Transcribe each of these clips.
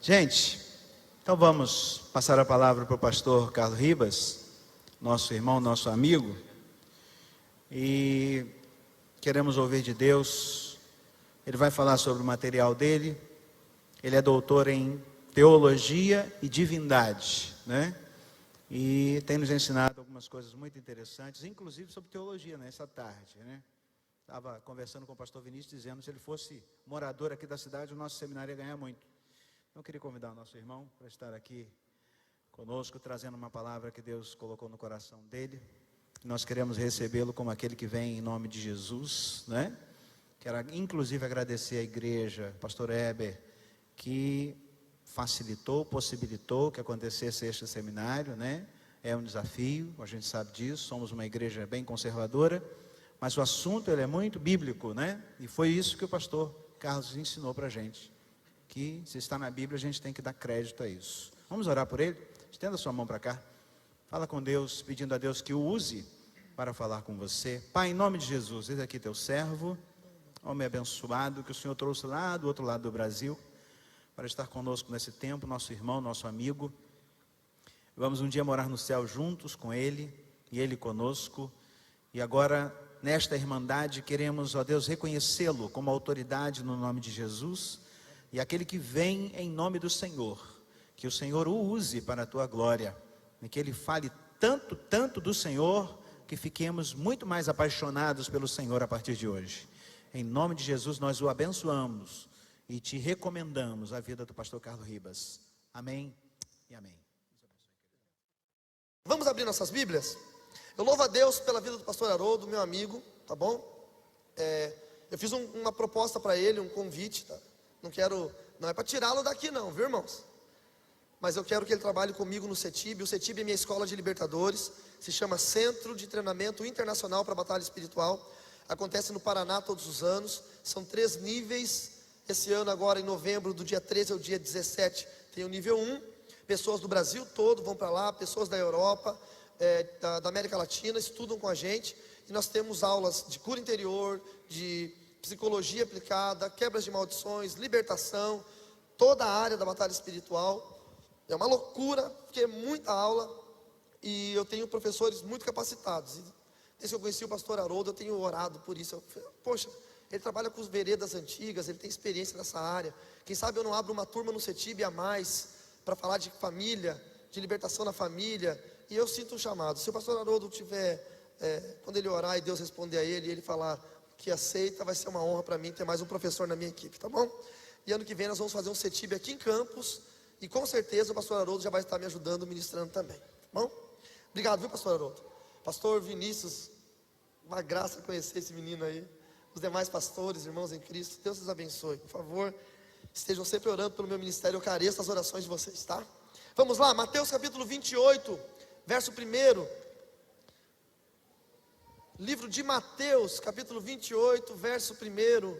Gente, então vamos passar a palavra para o pastor Carlos Ribas, nosso irmão, nosso amigo, e queremos ouvir de Deus. Ele vai falar sobre o material dele. Ele é doutor em teologia e divindade, né? E tem nos ensinado algumas coisas muito interessantes, inclusive sobre teologia, nessa tarde, né? Estava conversando com o pastor Vinícius, dizendo que se ele fosse morador aqui da cidade, o nosso seminário ia ganhar muito. Então eu queria convidar o nosso irmão para estar aqui conosco, trazendo uma palavra que Deus colocou no coração dele. Nós queremos recebê-lo como aquele que vem em nome de Jesus, né? Quero inclusive agradecer à igreja, pastor Heber, que facilitou, possibilitou que acontecesse este seminário, né? É um desafio, a gente sabe disso, somos uma igreja bem conservadora, mas o assunto ele é muito bíblico, né? E foi isso que o pastor Carlos ensinou para a gente, que se está na Bíblia a gente tem que dar crédito a isso. Vamos orar por ele? Estenda sua mão para cá, fala com Deus, pedindo a Deus que o use para falar com você. Pai, em nome de Jesus, eis aqui teu servo, homem abençoado, que o Senhor trouxe lá do outro lado do Brasil, para estar conosco nesse tempo, nosso irmão, nosso amigo. Vamos um dia morar no céu juntos com ele, e ele conosco, e agora nesta irmandade queremos, ó Deus, reconhecê-lo como autoridade no nome de Jesus, e aquele que vem em nome do Senhor, que o Senhor o use para a tua glória, e que ele fale tanto do Senhor, que fiquemos muito mais apaixonados pelo Senhor a partir de hoje. Em nome de Jesus nós o abençoamos e te recomendamos a vida do pastor Carlos Ribas. Amém e amém. Vamos abrir nossas Bíblias? Eu louvo a Deus pela vida do pastor Haroldo, meu amigo, tá bom? Eu fiz uma proposta para ele, um convite, tá? Não é para tirá-lo daqui não, viu, irmãos? Mas eu quero que ele trabalhe comigo no CETIB. O CETIB é minha escola de libertadores, se chama Centro de Treinamento Internacional para Batalha Espiritual. Acontece no Paraná todos os anos, são 3 níveis. Esse ano agora em novembro, do dia 13 ao dia 17, tem o nível 1. Pessoas do Brasil todo vão para lá, pessoas da Europa, da América Latina, estudam com a gente. E nós temos aulas de cura interior, de psicologia aplicada, quebras de maldições, libertação, toda a área da batalha espiritual. É uma loucura, porque é muita aula, e eu tenho professores muito capacitados. E desde que eu conheci o pastor Haroldo, eu tenho orado por isso. Poxa, ele trabalha com os veredas antigas, ele tem experiência nessa área. Quem sabe eu não abro uma turma no CETIB a mais, para falar de família, de libertação na família. E eu sinto um chamado. Se o pastor Haroldo tiver, quando ele orar e Deus responder a ele, e ele falar que aceita, vai ser uma honra para mim ter mais um professor na minha equipe, tá bom? E ano que vem nós vamos fazer um CETIB aqui em Campos, e com certeza o pastor Haroldo já vai estar me ajudando, ministrando também, tá bom? Obrigado, viu, pastor Haroldo? Pastor Vinícius, uma graça conhecer esse menino aí. Os demais pastores, irmãos em Cristo, Deus os abençoe. Por favor, estejam sempre orando pelo meu ministério. Eu careço das orações de vocês, tá? Vamos lá, Mateus capítulo 28, verso 1. Livro de Mateus, capítulo 28, verso 1.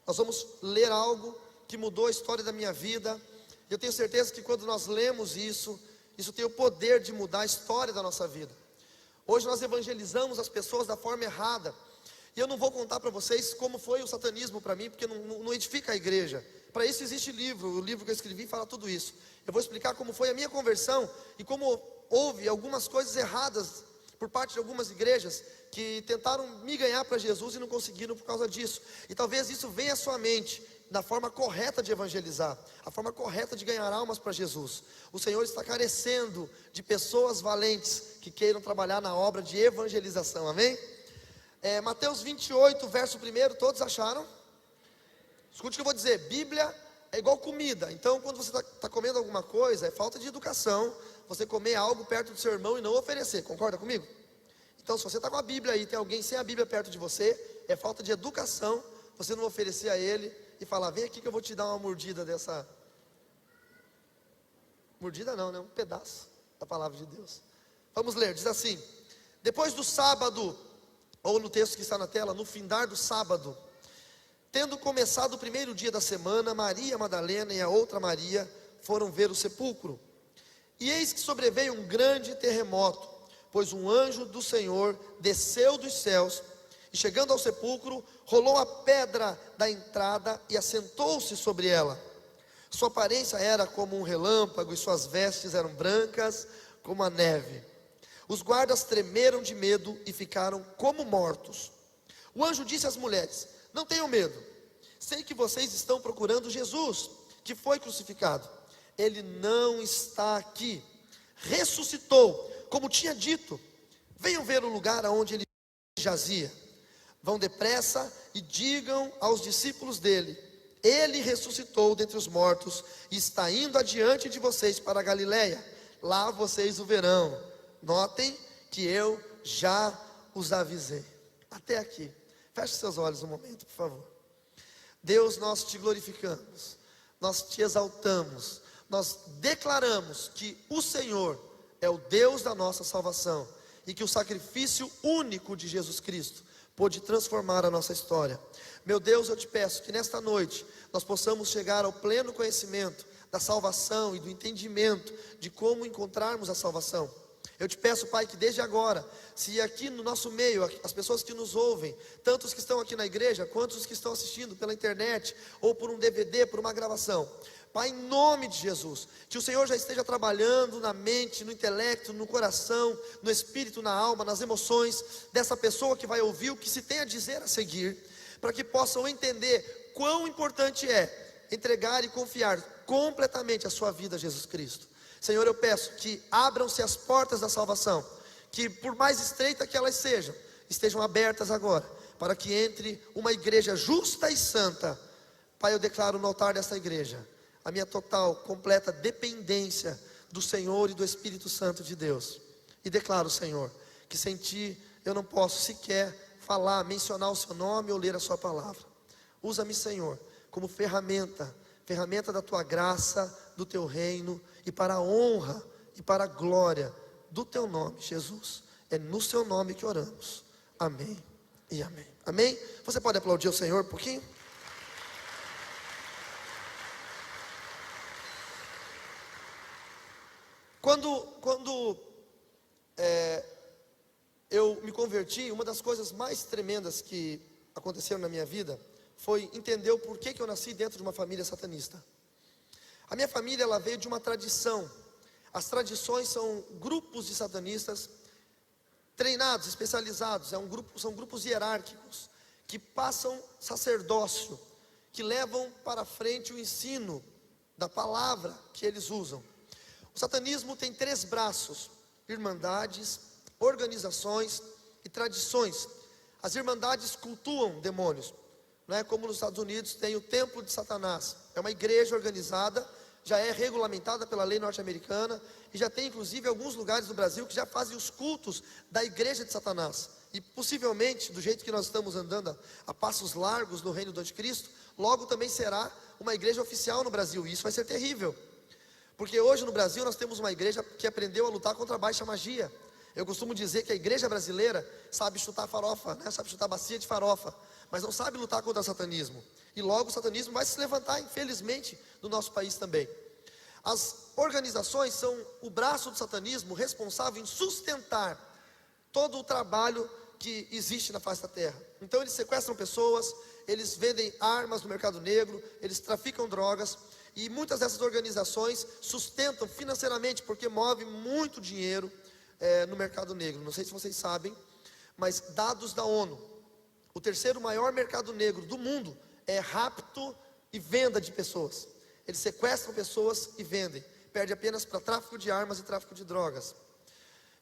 Nós vamos ler algo que mudou a história da minha vida. Eu tenho certeza que quando nós lemos isso tem o poder de mudar a história da nossa vida. Hoje nós evangelizamos as pessoas da forma errada. E eu não vou contar para vocês como foi o satanismo para mim, porque não edifica a igreja. Para isso existe livro, o livro que eu escrevi fala tudo isso. Eu vou explicar como foi a minha conversão e como houve algumas coisas erradas por parte de algumas igrejas que tentaram me ganhar para Jesus e não conseguiram por causa disso. E talvez isso venha à sua mente, da forma correta de evangelizar, a forma correta de ganhar almas para Jesus. O Senhor está carecendo de pessoas valentes que queiram trabalhar na obra de evangelização, amém? Mateus 28, verso 1, todos acharam? Escute o que eu vou dizer. Bíblia é igual comida. Então quando você está comendo alguma coisa, é falta de educação você comer algo perto do seu irmão e não oferecer, concorda comigo? Então se você está com a Bíblia aí, tem alguém sem a Bíblia perto de você, é falta de educação você não oferecer a ele e falar: vem aqui que eu vou te dar uma mordida dessa. Mordida não, né? Um pedaço da palavra de Deus. Vamos ler, diz assim: depois do sábado, ou no texto que está na tela, no findar do sábado, tendo começado o primeiro dia da semana, Maria Madalena e a outra Maria foram ver o sepulcro. E eis que sobreveio um grande terremoto, pois um anjo do Senhor desceu dos céus, e chegando ao sepulcro, rolou a pedra da entrada e assentou-se sobre ela. Sua aparência era como um relâmpago e suas vestes eram brancas como a neve. Os guardas tremeram de medo e ficaram como mortos. O anjo disse às mulheres: não tenham medo, sei que vocês estão procurando Jesus, que foi crucificado. Ele não está aqui, ressuscitou, como tinha dito. Venham ver o lugar aonde ele jazia. Vão depressa e digam aos discípulos dele: ele ressuscitou dentre os mortos e está indo adiante de vocês para a Galiléia. Lá vocês o verão. Notem que eu já os avisei. Até aqui. Feche seus olhos um momento, por favor. Deus, nós te glorificamos, nós te exaltamos, nós declaramos que o Senhor é o Deus da nossa salvação e que o sacrifício único de Jesus Cristo pôde transformar a nossa história. Meu Deus, eu te peço que nesta noite nós possamos chegar ao pleno conhecimento da salvação e do entendimento de como encontrarmos a salvação. Eu te peço, Pai, que desde agora, se aqui no nosso meio, as pessoas que nos ouvem, tanto os que estão aqui na igreja, quanto os que estão assistindo pela internet, ou por um DVD, por uma gravação, Pai, em nome de Jesus, que o Senhor já esteja trabalhando na mente, no intelecto, no coração, no espírito, na alma, nas emoções dessa pessoa que vai ouvir o que se tem a dizer a seguir, para que possam entender quão importante é entregar e confiar completamente a sua vida a Jesus Cristo. Senhor, eu peço que abram-se as portas da salvação, que por mais estreita que elas sejam, estejam abertas agora, para que entre uma igreja justa e santa. Pai, eu declaro no altar desta igreja a minha total, completa dependência do Senhor e do Espírito Santo de Deus. E declaro, Senhor, que sem Ti eu não posso sequer falar, mencionar o Seu nome ou ler a Sua palavra. Usa-me, Senhor, como ferramenta da Tua graça, do Teu reino, e para a honra e para a glória do Teu nome, Jesus. É no Seu nome que oramos. Amém e amém. Amém? Você pode aplaudir o Senhor um pouquinho? Quando eu me converti, uma das coisas mais tremendas que aconteceram na minha vida foi entender o porquê que eu nasci dentro de uma família satanista. A minha família, ela veio de uma tradição. As tradições são grupos de satanistas treinados, especializados. São grupos hierárquicos que passam sacerdócio, que levam para frente o ensino da palavra que eles usam. O satanismo tem 3 braços: irmandades, organizações e tradições. As irmandades cultuam demônios. Não é como nos Estados Unidos tem o templo de Satanás. É uma igreja organizada, já é regulamentada pela lei norte-americana, e já tem inclusive alguns lugares do Brasil que já fazem os cultos da igreja de Satanás. E possivelmente, do jeito que nós estamos andando a passos largos no reino do anticristo, logo também será uma igreja oficial no Brasil. E isso vai ser terrível, porque hoje no Brasil nós temos uma igreja que aprendeu a lutar contra a baixa magia. Eu costumo dizer que a igreja brasileira sabe chutar farofa, né? Sabe chutar bacia de farofa, mas não sabe lutar contra o satanismo. E logo o satanismo vai se levantar, infelizmente, no nosso país também. As organizações são o braço do satanismo responsável em sustentar todo o trabalho que existe na face da terra. Então eles sequestram pessoas, eles vendem armas no mercado negro, eles traficam drogas, e muitas dessas organizações sustentam financeiramente, porque move muito dinheiro no mercado negro. Não sei se vocês sabem, mas dados da ONU, o 3º maior mercado negro do mundo é rapto e venda de pessoas. Eles sequestram pessoas e vendem. Perde apenas para tráfico de armas e tráfico de drogas.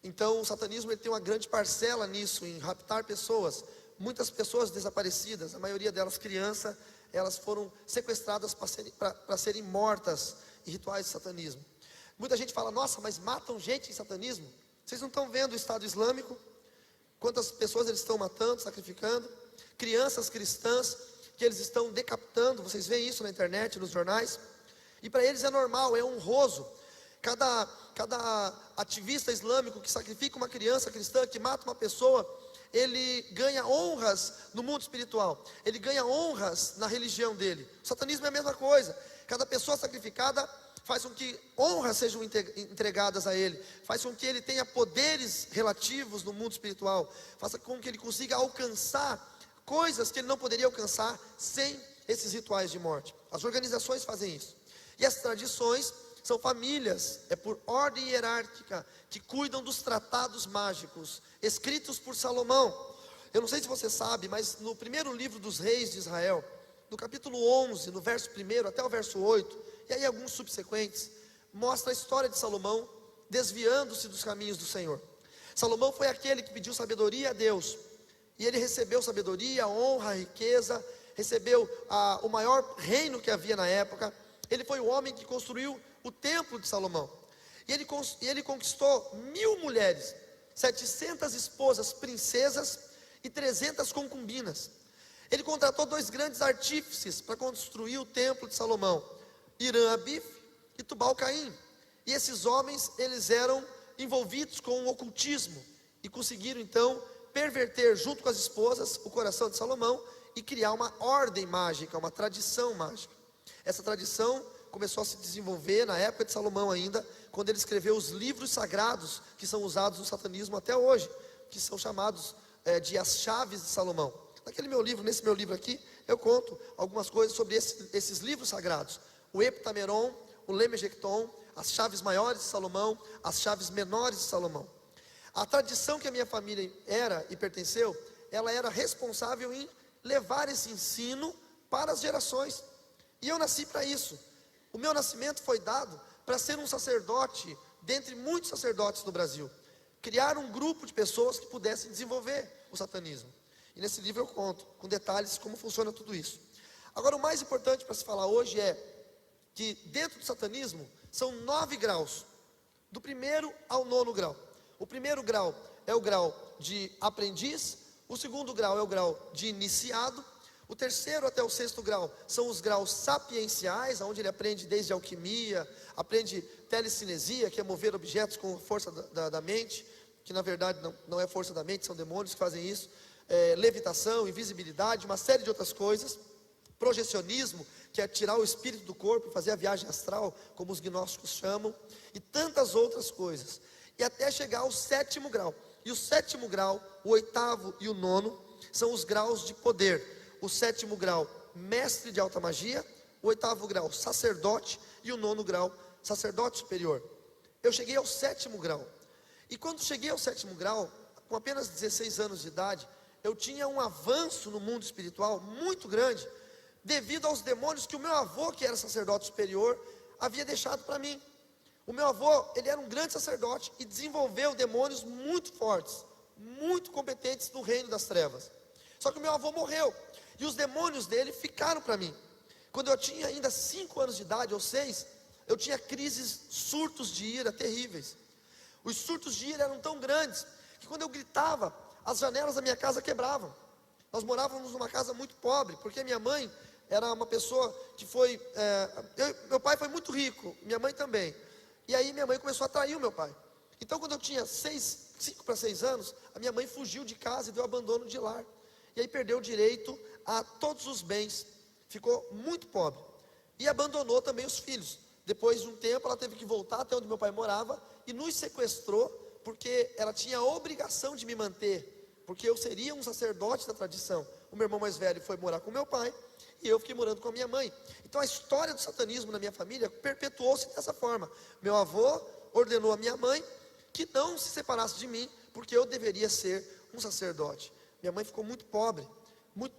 Então o satanismo ele tem uma grande parcela nisso, em raptar pessoas. Muitas pessoas desaparecidas, a maioria delas crianças, elas foram sequestradas para serem mortas em rituais de satanismo. Muita gente fala: nossa, mas matam gente em satanismo? Vocês não estão vendo o Estado Islâmico? Quantas pessoas eles estão matando, sacrificando? Crianças cristãs que eles estão decapitando. Vocês veem isso na internet, nos jornais. E para eles é normal, é honroso. Cada ativista islâmico que sacrifica uma criança cristã, que mata uma pessoa, ele ganha honras no mundo espiritual, ele ganha honras na religião dele. O satanismo é a mesma coisa. Cada pessoa sacrificada faz com que honras sejam entregadas a ele, faz com que ele tenha poderes relativos no mundo espiritual, faça com que ele consiga alcançar coisas que ele não poderia alcançar sem esses rituais de morte. As organizações fazem isso. E as tradições são famílias, é por ordem hierárquica, que cuidam dos tratados mágicos, escritos por Salomão. Eu não sei se você sabe, mas no primeiro livro dos reis de Israel, no capítulo 11, no verso 1 até o verso 8, e aí alguns subsequentes, mostra a história de Salomão desviando-se dos caminhos do Senhor. Salomão foi aquele que pediu sabedoria a Deus, e ele recebeu sabedoria, honra, riqueza, recebeu o maior reino que havia na época. Ele foi o homem que construiu o templo de Salomão, e ele conquistou 1000 mulheres, 700 esposas, princesas e 300 concubinas. Ele contratou 2 grandes artífices para construir o templo de Salomão, Irã-Abif e Tubal-Caim. E esses homens, eles eram envolvidos com o ocultismo, e conseguiram então perverter junto com as esposas o coração de Salomão, e criar uma ordem mágica, uma tradição mágica. Essa tradição começou a se desenvolver na época de Salomão ainda, quando ele escreveu os livros sagrados, que são usados no satanismo até hoje, que são chamados de as chaves de Salomão. Nesse meu livro aqui, eu conto algumas coisas sobre esses livros sagrados: o Heptameron, o Lemegecton, as chaves maiores de Salomão, as chaves menores de Salomão. A tradição que a minha família era e pertenceu, ela era responsável em levar esse ensino para as gerações, e eu nasci para isso. O meu nascimento foi dado para ser um sacerdote, dentre muitos sacerdotes no Brasil, criar um grupo de pessoas que pudessem desenvolver o satanismo. E nesse livro eu conto com detalhes como funciona tudo isso. Agora, o mais importante para se falar hoje é que dentro do satanismo são 9 graus, do 1º ao 9º grau. O 1º grau é o grau de aprendiz, o 2º grau é o grau de iniciado, o 3º até o 6º grau são os graus sapienciais, onde ele aprende desde alquimia, aprende telecinesia, que é mover objetos com força da mente, que na verdade não é força da mente, são demônios que fazem isso, levitação, invisibilidade, uma série de outras coisas, projecionismo, que é tirar o espírito do corpo e fazer a viagem astral, como os gnósticos chamam, e tantas outras coisas, e até chegar ao 7º grau. E o 7º grau, o 8º e o 9º são os graus de poder. O 7º grau, mestre de alta magia, o 8º grau, sacerdote, e o 9º grau, sacerdote superior. Eu cheguei ao 7º grau, e quando cheguei ao 7º grau, com apenas 16 anos de idade, eu tinha um avanço no mundo espiritual muito grande, devido aos demônios que o meu avô, que era sacerdote superior, havia deixado para mim. O meu avô, ele era um grande sacerdote e desenvolveu demônios muito fortes, muito competentes no reino das trevas. Só que o meu avô morreu, e os demônios dele ficaram para mim. Quando eu tinha ainda 5 anos de idade, ou 6, eu tinha crises, surtos de ira terríveis. Os surtos de ira eram tão grandes, que quando eu gritava, as janelas da minha casa quebravam. Nós morávamos numa casa muito pobre, porque minha mãe era uma pessoa que foi... meu pai foi muito rico, minha mãe também. E aí minha mãe começou a trair o meu pai. Então quando eu tinha 5 para 6 anos, a minha mãe fugiu de casa e deu abandono de lar. E aí perdeu o direito a todos os bens, ficou muito pobre. E abandonou também os filhos. Depois de um tempo ela teve que voltar até onde meu pai morava e nos sequestrou, porque ela tinha a obrigação de me manter, porque eu seria um sacerdote da tradição. O meu irmão mais velho foi morar com meu pai, e eu fiquei morando com a minha mãe. Então a história do satanismo na minha família perpetuou-se dessa forma. Meu avô ordenou a minha mãe que não se separasse de mim, porque eu deveria ser um sacerdote. Minha mãe ficou muito pobre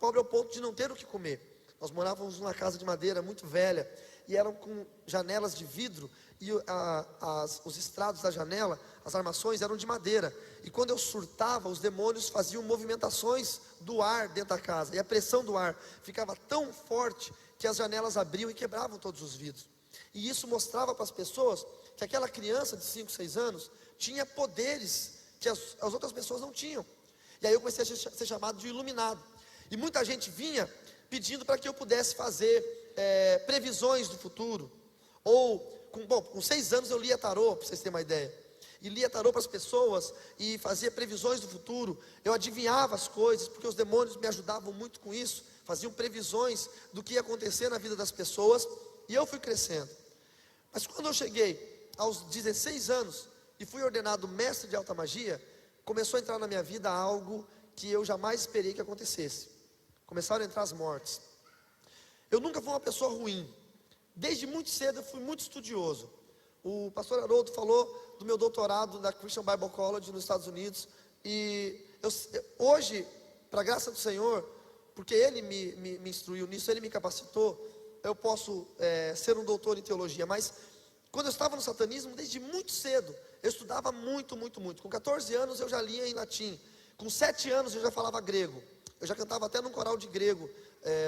ao ponto de não ter o que comer. Nós morávamos numa casa de madeira muito velha, e eram com janelas de vidro, e os estrados da janela, as armações eram de madeira. E quando eu surtava, os demônios faziam movimentações do ar dentro da casa, e a pressão do ar ficava tão forte que as janelas abriam e quebravam todos os vidros. E isso mostrava para as pessoas que aquela criança de 5, 6 anos tinha poderes que as outras pessoas não tinham. E aí eu comecei a ser chamado de iluminado. E muita gente vinha pedindo para que eu pudesse fazer previsões do futuro. Ou, com 6 anos eu lia tarô, para vocês terem uma ideia. E lia tarô para as pessoas e fazia previsões do futuro. Eu adivinhava as coisas, porque os demônios me ajudavam muito com isso. Faziam previsões do que ia acontecer na vida das pessoas. E eu fui crescendo. Mas quando eu cheguei aos 16 anos e fui ordenado mestre de alta magia, começou a entrar na minha vida algo que eu jamais esperei que acontecesse. Começaram a entrar as mortes. Eu nunca fui uma pessoa ruim, Desde muito cedo eu fui muito estudioso. O pastor Haroldo falou do meu doutorado na Christian Bible College nos Estados Unidos. E hoje, para a graça do Senhor, porque Ele me instruiu nisso, Ele me capacitou, eu posso ser um doutor em teologia. Mas quando eu estava no satanismo, desde muito cedo, eu estudava muito, muito, muito. Com 14 anos eu já lia em latim. Com 7 anos eu já falava grego. Eu já cantava até num coral de grego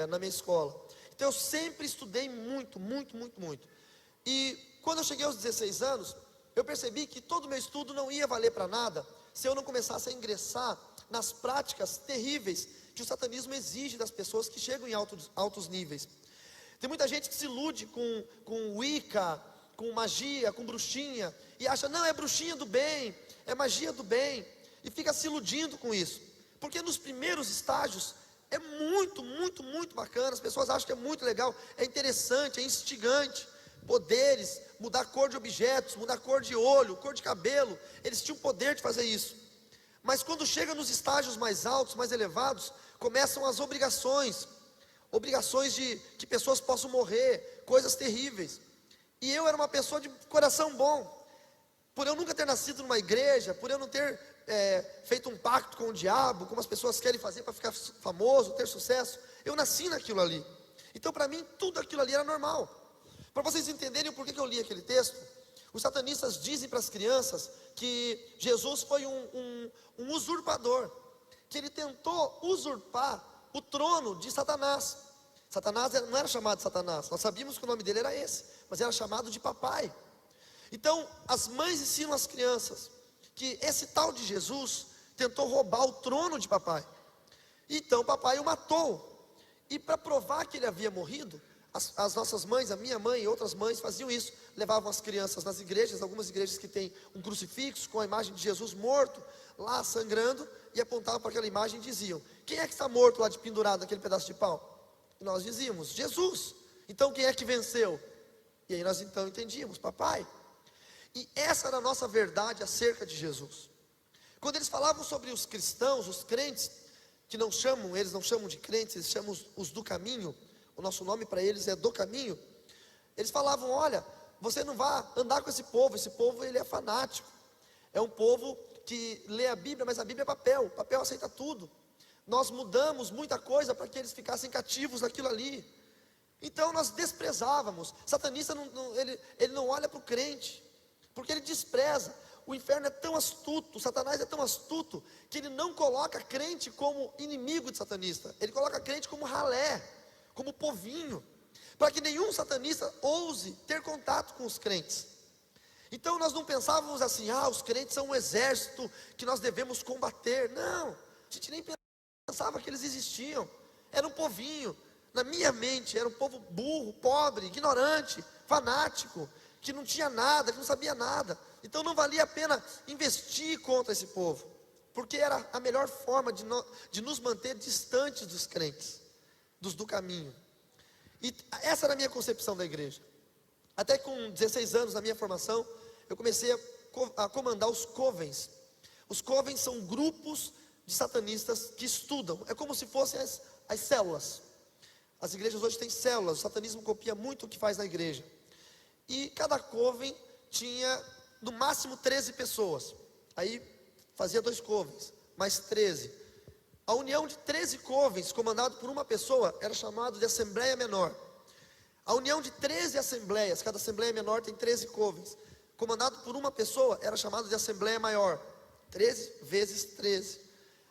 na minha escola. Então eu sempre estudei muito, muito, muito, muito. E quando eu cheguei aos 16 anos, eu percebi que todo o meu estudo não ia valer para nada se eu não começasse a ingressar nas práticas terríveis que o satanismo exige das pessoas que chegam em altos níveis. Tem muita gente que se ilude com Wicca, com magia, com bruxinha, e acha, não, é bruxinha do bem, é magia do bem, e fica se iludindo com isso, porque nos primeiros estágios é muito, muito, muito bacana, as pessoas acham que é muito legal, é interessante, é instigante, poderes, mudar cor de objetos, mudar cor de olho, cor de cabelo, eles tinham poder de fazer isso. Mas quando chega nos estágios mais altos, mais elevados, começam as obrigações de que pessoas possam morrer, coisas terríveis. E eu era uma pessoa de coração bom, por eu nunca ter nascido numa igreja, por eu não ter feito um pacto com o diabo, como as pessoas querem fazer para ficar famoso, ter sucesso, eu nasci naquilo ali. Então para mim tudo aquilo ali era normal. Para vocês entenderem o porquê que eu li aquele texto, os satanistas dizem para as crianças que Jesus foi um usurpador, que ele tentou usurpar o trono de Satanás. Satanás não era chamado de Satanás, nós sabíamos que o nome dele era esse, mas era chamado de papai. Então as mães ensinam as crianças que esse tal de Jesus tentou roubar o trono de papai. Então papai o matou. E para provar que ele havia morrido, as nossas mães, a minha mãe e outras mães faziam isso, levavam as crianças nas igrejas, algumas igrejas que tem um crucifixo com a imagem de Jesus morto, lá sangrando, e apontavam para aquela imagem e diziam, quem é que está morto lá de pendurado naquele pedaço de pau? E nós dizíamos, Jesus. Então quem é que venceu? E aí nós então entendíamos, papai. E essa era a nossa verdade acerca de Jesus. Quando eles falavam sobre os cristãos, os crentes, que eles não chamam de crentes, eles chamam os do caminho, o nosso nome para eles é do caminho. Eles falavam, olha, você não vai andar com esse povo ele é fanático. É um povo que lê a Bíblia, mas a Bíblia é papel, papel aceita tudo. Nós mudamos muita coisa para que eles ficassem cativos naquilo ali. Então nós desprezávamos. Satanista ele não olha para o crente, porque ele despreza. O inferno é tão astuto, o Satanás é tão astuto, que ele não coloca crente como inimigo de satanista. Ele coloca crente como ralé, como povinho, para que nenhum satanista ouse ter contato com os crentes. Então nós não pensávamos assim, os crentes são um exército que nós devemos combater. Não, a gente nem pensava que eles existiam. Era um povinho. Na minha mente era um povo burro, pobre, ignorante, fanático, que não tinha nada, que não sabia nada. Então não valia a pena investir contra esse povo, porque era a melhor forma de nos manter distantes dos crentes, dos do caminho. E essa era a minha concepção da igreja. Até com 16 anos na minha formação, eu comecei a comandar os covens. Os covens são grupos de satanistas que estudam, é como se fossem as células. As igrejas hoje têm células, o satanismo copia muito o que faz na igreja. E cada coven tinha no máximo 13 pessoas. Aí fazia 2 covens, mais 13. A união de 13 covens, comandado por uma pessoa, era chamado de Assembleia Menor. A união de 13 assembleias, cada Assembleia Menor tem 13 covens, comandado por uma pessoa, era chamado de Assembleia Maior. 13 vezes 13.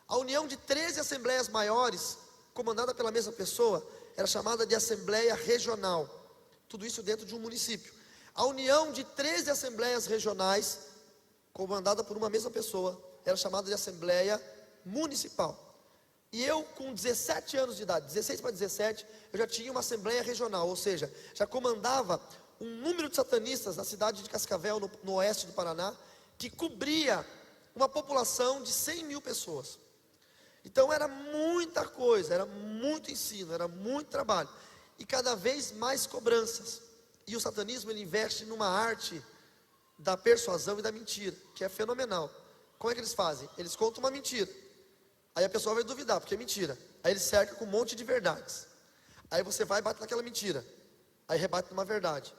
A união de 13 assembleias maiores, comandada pela mesma pessoa, era chamada de Assembleia Regional. Tudo isso dentro de um município. A união de 13 assembleias regionais, comandada por uma mesma pessoa, era chamada de Assembleia Municipal. E eu, com 17 anos de idade, 16 para 17, eu já tinha uma Assembleia Regional, ou seja, já comandava um número de satanistas na cidade de Cascavel, no oeste do Paraná, que cobria uma população de 100 mil pessoas. Então era muita coisa, era muito ensino, era muito trabalho, e cada vez mais cobranças. E o satanismo, ele investe numa arte da persuasão e da mentira, que é fenomenal. Como é que eles fazem? Eles contam uma mentira, aí a pessoa vai duvidar, porque é mentira. Aí eles cercam com um monte de verdades. Aí você vai e bate naquela mentira. Aí rebate numa verdade.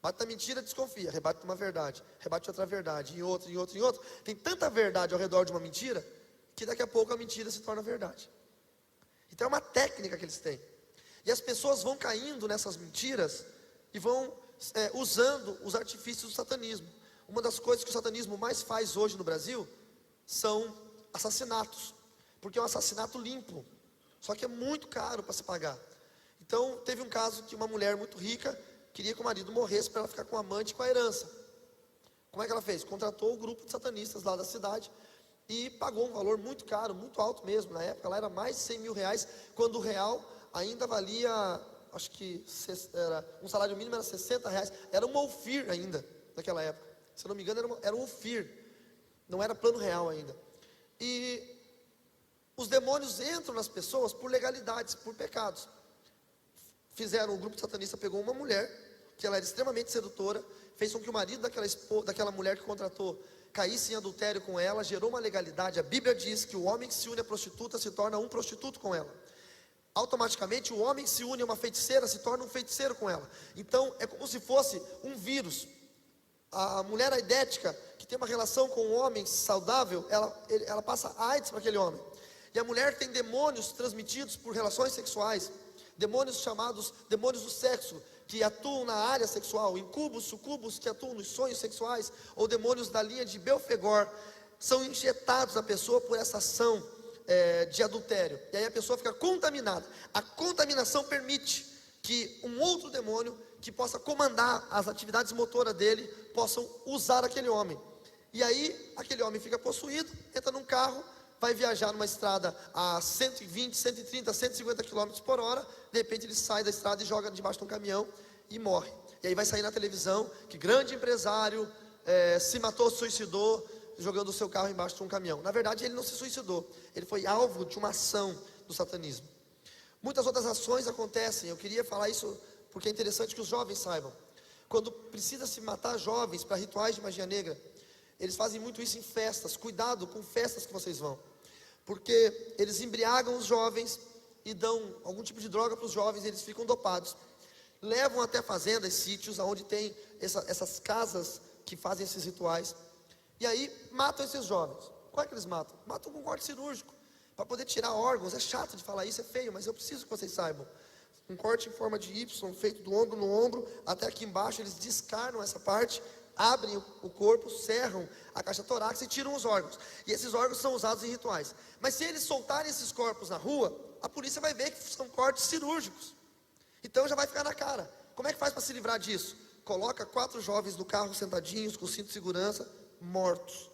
Bate na mentira, desconfia, rebate numa verdade, rebate outra verdade, em outra, em outra, em outra. Tem tanta verdade ao redor de uma mentira, que daqui a pouco a mentira se torna verdade. Então é uma técnica que eles têm. E as pessoas vão caindo nessas mentiras e vão usando os artifícios do satanismo. Uma das coisas que o satanismo mais faz hoje no Brasil são assassinatos, porque é um assassinato limpo, só que é muito caro para se pagar. Então teve um caso que uma mulher muito rica queria que o marido morresse para ela ficar com o amante e com a herança. Como é que ela fez? Contratou o grupo de satanistas lá da cidade e pagou um valor muito caro, muito alto mesmo. Na época lá era mais de 100 mil reais, quando o real ainda valia, acho que um salário mínimo era 60 reais, era uma Ofir ainda, naquela época. Se eu não me engano era um Ofir, não era plano real ainda. E os demônios entram nas pessoas por legalidades, por pecados. O grupo satanista pegou uma mulher, que ela era extremamente sedutora, fez com que o marido daquela mulher que contratou caísse em adultério com ela, gerou uma legalidade. A Bíblia diz que o homem que se une à prostituta se torna um prostituto com ela. Automaticamente o homem que se une a uma feiticeira se torna um feiticeiro com ela. Então é como se fosse um vírus. A mulher aidética, que tem uma relação com um homem saudável, ela passa AIDS para aquele homem. E a mulher tem demônios transmitidos por relações sexuais, demônios chamados demônios do sexo, que atuam na área sexual, incubos, sucubos, que atuam nos sonhos sexuais, ou demônios da linha de Belfegor, são injetados na pessoa por essa ação de adultério, e aí a pessoa fica contaminada. A contaminação permite que um outro demônio, que possa comandar as atividades motoras dele, possam usar aquele homem, e aí aquele homem fica possuído, entra num carro, vai viajar numa estrada a 120, 130, 150 km por hora, de repente ele sai da estrada e joga debaixo de um caminhão e morre. E aí vai sair na televisão que grande empresário se matou, se suicidou, jogando o seu carro embaixo de um caminhão. Na verdade ele não se suicidou, ele foi alvo de uma ação do satanismo. Muitas outras ações acontecem, eu queria falar isso porque é interessante que os jovens saibam. Quando precisa se matar jovens para rituais de magia negra, eles fazem muito isso em festas. Cuidado com festas que vocês vão, porque eles embriagam os jovens e dão algum tipo de droga para os jovens, e eles ficam dopados. Levam até fazendas, sítios, onde tem essas casas que fazem esses rituais, e aí matam esses jovens. Como é que eles matam? Matam com corte cirúrgico, para poder tirar órgãos. É chato de falar isso, é feio, mas eu preciso que vocês saibam. Um corte em forma de Y, feito do ombro no ombro, até aqui embaixo, eles descarnam essa parte, abrem o corpo, cerram a caixa torácica e tiram os órgãos. E esses órgãos são usados em rituais. Mas se eles soltarem esses corpos na rua, a polícia vai ver que são cortes cirúrgicos. Então já vai ficar na cara. Como é que faz para se livrar disso? Coloca 4 jovens no carro sentadinhos, com cinto de segurança, mortos.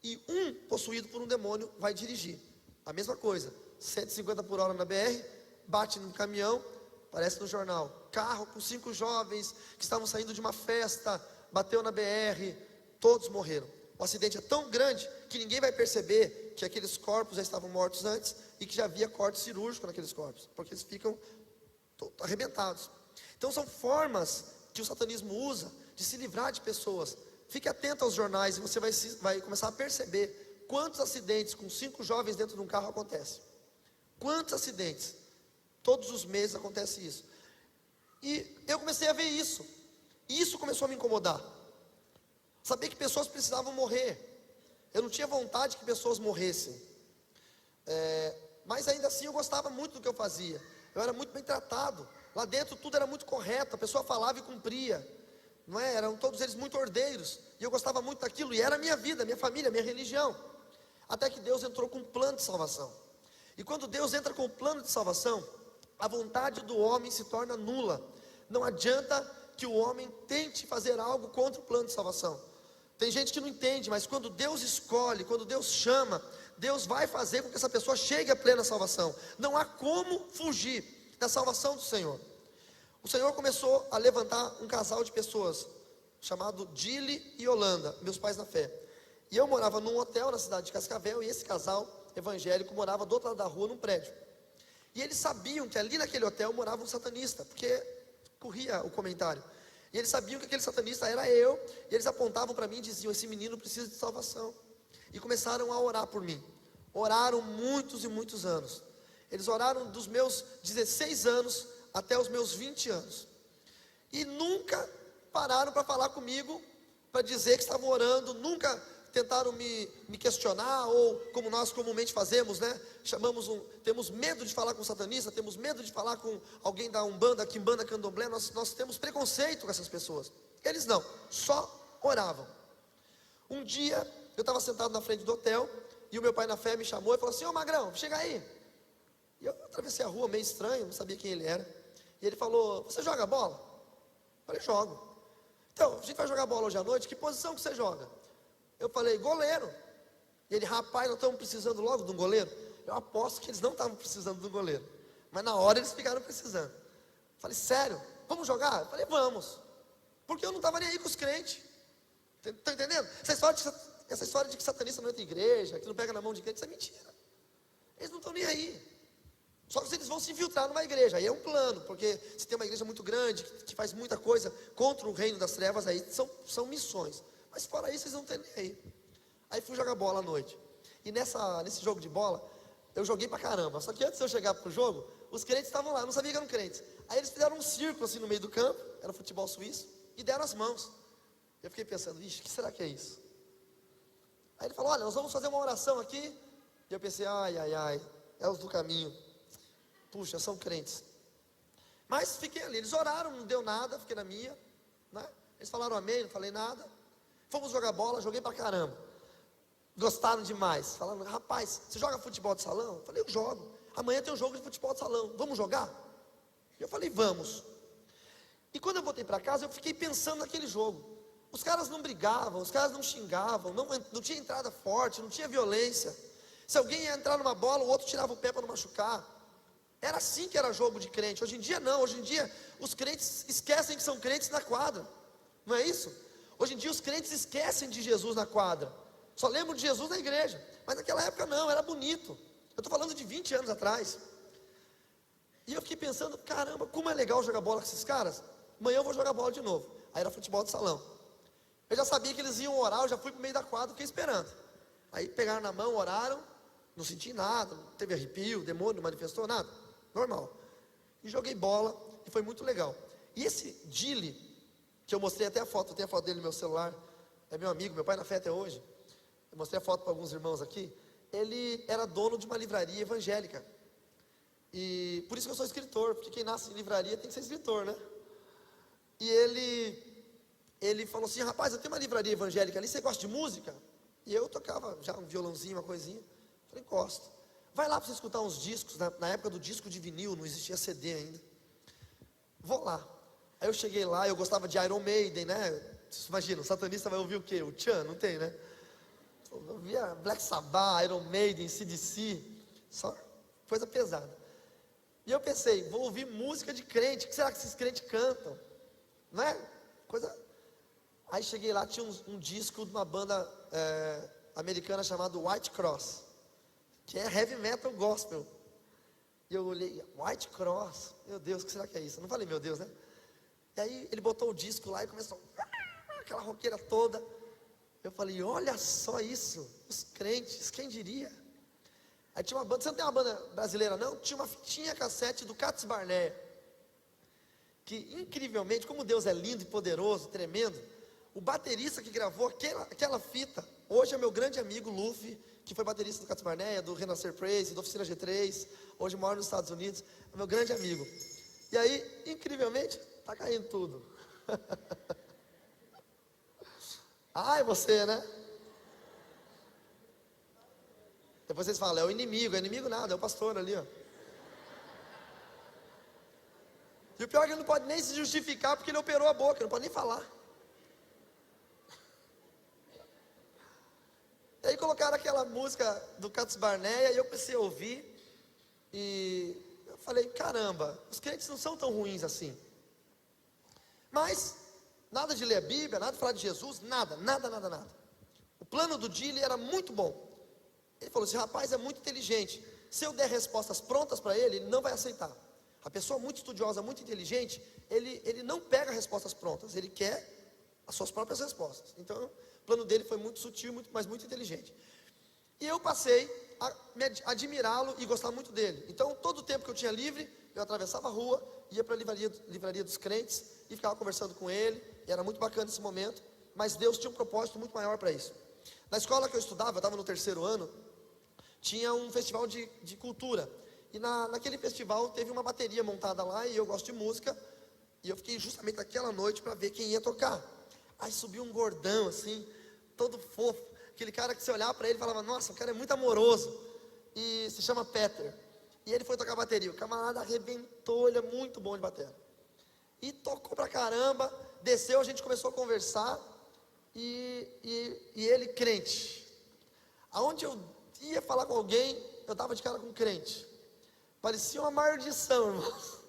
E um possuído por um demônio vai dirigir. A mesma coisa, 150 por hora na BR, bate no caminhão, aparece no jornal. Carro com 5 jovens que estavam saindo de uma festa, bateu na BR, todos morreram. O acidente é tão grande que ninguém vai perceber que aqueles corpos já estavam mortos antes e que já havia corte cirúrgico naqueles corpos, porque eles ficam arrebentados. Então são formas que o satanismo usa de se livrar de pessoas. Fique atento aos jornais e você vai começar a perceber quantos acidentes com 5 jovens dentro de um carro acontecem. Quantos acidentes? Todos os meses acontece isso. E eu comecei a ver isso. E isso começou a me incomodar. Saber que pessoas precisavam morrer. Eu não tinha vontade que pessoas morressem. Mas ainda assim eu gostava muito do que eu fazia. Eu era muito bem tratado. Lá dentro tudo era muito correto. A pessoa falava e cumpria. Não é? Eram todos eles muito ordeiros. E eu gostava muito daquilo. E era a minha vida, minha família, minha religião. Até que Deus entrou com um plano de salvação. E quando Deus entra com o plano de salvação, a vontade do homem se torna nula. Não adianta que o homem tente fazer algo contra o plano de salvação. Tem gente que não entende, mas quando Deus escolhe, quando Deus chama, Deus vai fazer com que essa pessoa chegue à plena salvação. Não há como fugir da salvação do Senhor. O Senhor começou a levantar um casal de pessoas, chamado Dili e Holanda, meus pais na fé. E eu morava num hotel na cidade de Cascavel, e esse casal evangélico morava do outro lado da rua, num prédio. E eles sabiam que ali naquele hotel morava um satanista, porque corria o comentário. E eles sabiam que aquele satanista era eu, e eles apontavam para mim e diziam: esse menino precisa de salvação. E começaram a orar por mim. Oraram muitos e muitos anos. Eles oraram dos meus 16 anos até os meus 20 anos. E nunca pararam para falar comigo, para dizer que estavam orando, nunca tentaram me questionar, ou como nós comumente fazemos, né? Temos medo de falar com satanista, temos medo de falar com alguém da Umbanda, Quimbanda, Candomblé, nós temos preconceito com essas pessoas. Eles não, só oravam. Um dia, eu estava sentado na frente do hotel, e o meu pai na fé me chamou e falou assim: ô Magrão, chega aí. E eu atravessei a rua meio estranho, não sabia quem ele era. E ele falou: você joga bola? Eu falei: jogo. Então, a gente vai jogar bola hoje à noite, que posição que você joga? Eu falei: goleiro. E ele: rapaz, nós estamos precisando logo de um goleiro. Eu aposto que eles não estavam precisando de um goleiro, mas na hora eles ficaram precisando. Eu falei: sério? Vamos jogar? Eu falei: vamos. Porque eu não estava nem aí com os crentes. Está entendendo? Essa história de que satanista não entra em igreja, que não pega na mão de crente, isso é mentira. Eles não estão nem aí. Só que eles vão se infiltrar numa igreja, aí é um plano, porque se tem uma igreja muito grande, que faz muita coisa contra o reino das trevas, aí são missões. Mas fora isso, eles não têm nem aí. Aí fui jogar bola à noite. E nesse jogo de bola, eu joguei pra caramba. Só que antes de eu chegar pro jogo, os crentes estavam lá, eu não sabia que eram crentes. Aí eles fizeram um círculo assim no meio do campo, era futebol suíço, e deram as mãos. Eu fiquei pensando: ixi, o que será que é isso? Aí ele falou: olha, nós vamos fazer uma oração aqui. E eu pensei: ai, é os do caminho. Puxa, são crentes. Mas fiquei ali, eles oraram, não deu nada, fiquei na minha, né? Eles falaram amém, não falei nada. Fomos jogar bola, joguei pra caramba. Gostaram demais. Falaram: rapaz, você joga futebol de salão? Eu falei: eu jogo. Amanhã tem um jogo de futebol de salão, vamos jogar? Eu falei: vamos. E quando eu voltei para casa, eu fiquei pensando naquele jogo. Os caras não brigavam, os caras não xingavam, não tinha entrada forte, não tinha violência. Se alguém ia entrar numa bola, o outro tirava o pé para não machucar. Era assim que era jogo de crente. Hoje em dia não, hoje em dia os crentes esquecem que são crentes na quadra. Não é isso? Hoje em dia os crentes esquecem de Jesus na quadra. Só lembram de Jesus na igreja. Mas naquela época não, era bonito. Eu estou falando de 20 anos atrás. E eu fiquei pensando: caramba, como é legal jogar bola com esses caras. Amanhã eu vou jogar bola de novo. Aí era futebol de salão. Eu já sabia que eles iam orar, eu já fui para o meio da quadra, fiquei esperando. Aí pegaram na mão, oraram, não senti nada, não teve arrepio, demônio não manifestou nada, normal. E joguei bola, e foi muito legal. E esse Dili, que eu mostrei até a foto, eu tenho a foto dele no meu celular, é meu amigo, meu pai na fé até hoje. Eu mostrei a foto para alguns irmãos aqui. Ele era dono de uma livraria evangélica. E por isso que eu sou escritor, porque quem nasce em livraria tem que ser escritor, né? E ele falou assim: rapaz, eu tenho uma livraria evangélica ali, você gosta de música? E eu tocava já um violãozinho, uma coisinha. Falei: gosto. Vai lá para você escutar uns discos, na época do disco de vinil, não existia CD ainda. Vou lá. Aí eu cheguei lá, eu gostava de Iron Maiden, né? Imagina, o satanista vai ouvir o quê? O Tchan, não tem, né? Eu via Black Sabbath, Iron Maiden, CDC, só coisa pesada. E eu pensei: vou ouvir música de crente, o que será que esses crentes cantam? Não é? Coisa... Aí cheguei lá, tinha um disco de uma banda americana chamada White Cross, que é heavy metal gospel. E eu olhei: White Cross, meu Deus, o que será que é isso? Eu não falei meu Deus, né? E aí ele botou o disco lá e começou aquela roqueira toda. Eu falei: olha só isso, os crentes, quem diria? Aí tinha uma banda, você não tem uma banda brasileira não? Tinha uma fitinha cassete do Cats Barnea, que incrivelmente, como Deus é lindo e poderoso, tremendo, o baterista que gravou aquela fita, hoje é meu grande amigo Luffy, que foi baterista do Cats Barnea, do Renascer Praise, da Oficina G3, hoje mora nos Estados Unidos, é meu grande amigo. E aí, incrivelmente, tá caindo tudo. Ai, você, né? Depois vocês falam: é inimigo nada, é o pastor ali, ó. E o pior é que ele não pode nem se justificar, porque ele operou a boca, ele não pode nem falar. E aí colocaram aquela música do Cats Barnea, e eu comecei a ouvir, e eu falei: caramba, os crentes não são tão ruins assim. Mas, nada de ler a Bíblia, nada de falar de Jesus, nada. O plano do Dili era muito bom. Ele falou: esse rapaz é muito inteligente, se eu der respostas prontas para ele, ele não vai aceitar. A pessoa muito estudiosa, muito inteligente, ele não pega respostas prontas, ele quer as suas próprias respostas. Então, o plano dele foi muito sutil, mas muito inteligente. E eu passei a admirá-lo e gostar muito dele. Então, todo o tempo que eu tinha livre, eu atravessava a rua, ia para a livraria dos crentes e ficava conversando com ele, e era muito bacana esse momento, mas Deus tinha um propósito muito maior para isso. Na escola que eu estudava, eu estava no 3º ano, tinha um festival de cultura, e naquele festival teve uma bateria montada lá, e eu gosto de música, e eu fiquei justamente naquela noite para ver quem ia tocar. Aí subiu um gordão assim, todo fofo, aquele cara que você olhava para ele e falava, nossa, o cara é muito amoroso, e se chama Peter, e ele foi tocar bateria, o camarada arrebentou, ele é muito bom de bateria, e tocou pra caramba, desceu, a gente começou a conversar, e ele crente, aonde eu ia falar com alguém, eu estava de cara com crente, parecia uma maldição, irmão.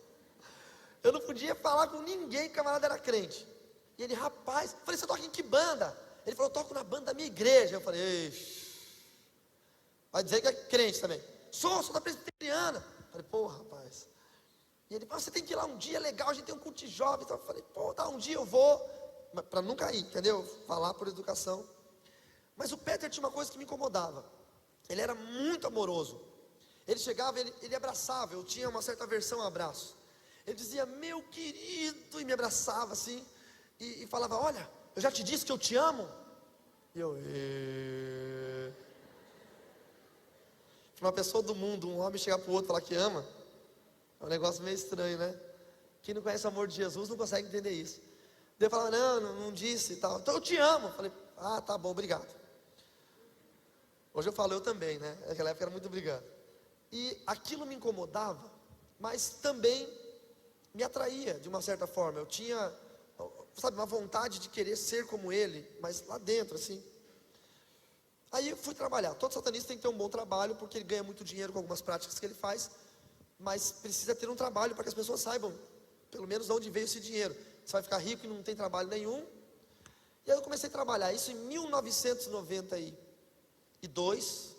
Eu não podia falar com ninguém, que o camarada era crente. E ele, rapaz, eu falei, você toca em que banda? Ele falou, eu toco na banda da minha igreja. Eu falei, ixi, vai dizer que é crente também. Sou da presbiteriana. Eu falei, pô, rapaz. E ele, você tem que ir lá um dia, legal, a gente tem um culto de jovens. Então eu falei, pô, tá, um dia eu vou, para nunca ir, entendeu? Falar por educação. Mas o Peter tinha uma coisa que me incomodava. Ele era muito amoroso. Ele chegava, ele abraçava, eu tinha uma certa aversão a abraço. Ele dizia, meu querido, e me abraçava assim, e falava, olha, eu já te disse que eu te amo. E eu, uma pessoa do mundo, um homem chegar para o outro e falar que ama, é um negócio meio estranho, né? Quem não conhece o amor de Jesus não consegue entender isso. Daí eu falava, não disse e tal, então eu te amo. Eu falei, tá bom, obrigado. Hoje eu falo, eu também, né? Naquela época era muito obrigado. E aquilo me incomodava, mas também me atraía de uma certa forma. Eu tinha, sabe, uma vontade de querer ser como ele, mas lá dentro, assim. Aí eu fui trabalhar. Todo satanista tem que ter um bom trabalho, porque ele ganha muito dinheiro com algumas práticas que ele faz, mas precisa ter um trabalho para que as pessoas saibam, pelo menos, de onde veio esse dinheiro. Você vai ficar rico e não tem trabalho nenhum. E aí eu comecei a trabalhar, isso em 1992,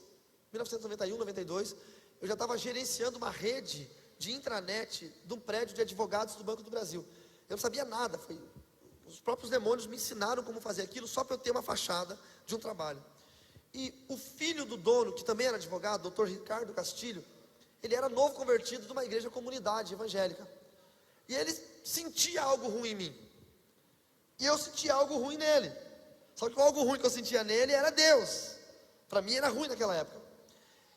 1991, 92, eu já estava gerenciando uma rede de intranet de um prédio de advogados do Banco do Brasil. Eu não sabia nada, os próprios demônios me ensinaram como fazer aquilo, só para eu ter uma fachada de um trabalho. E o filho do dono, que também era advogado, Dr. Ricardo Castilho, ele era novo convertido de uma igreja comunidade evangélica, e ele sentia algo ruim em mim, e eu sentia algo ruim nele, só que o algo ruim que eu sentia nele era Deus, para mim era ruim naquela época.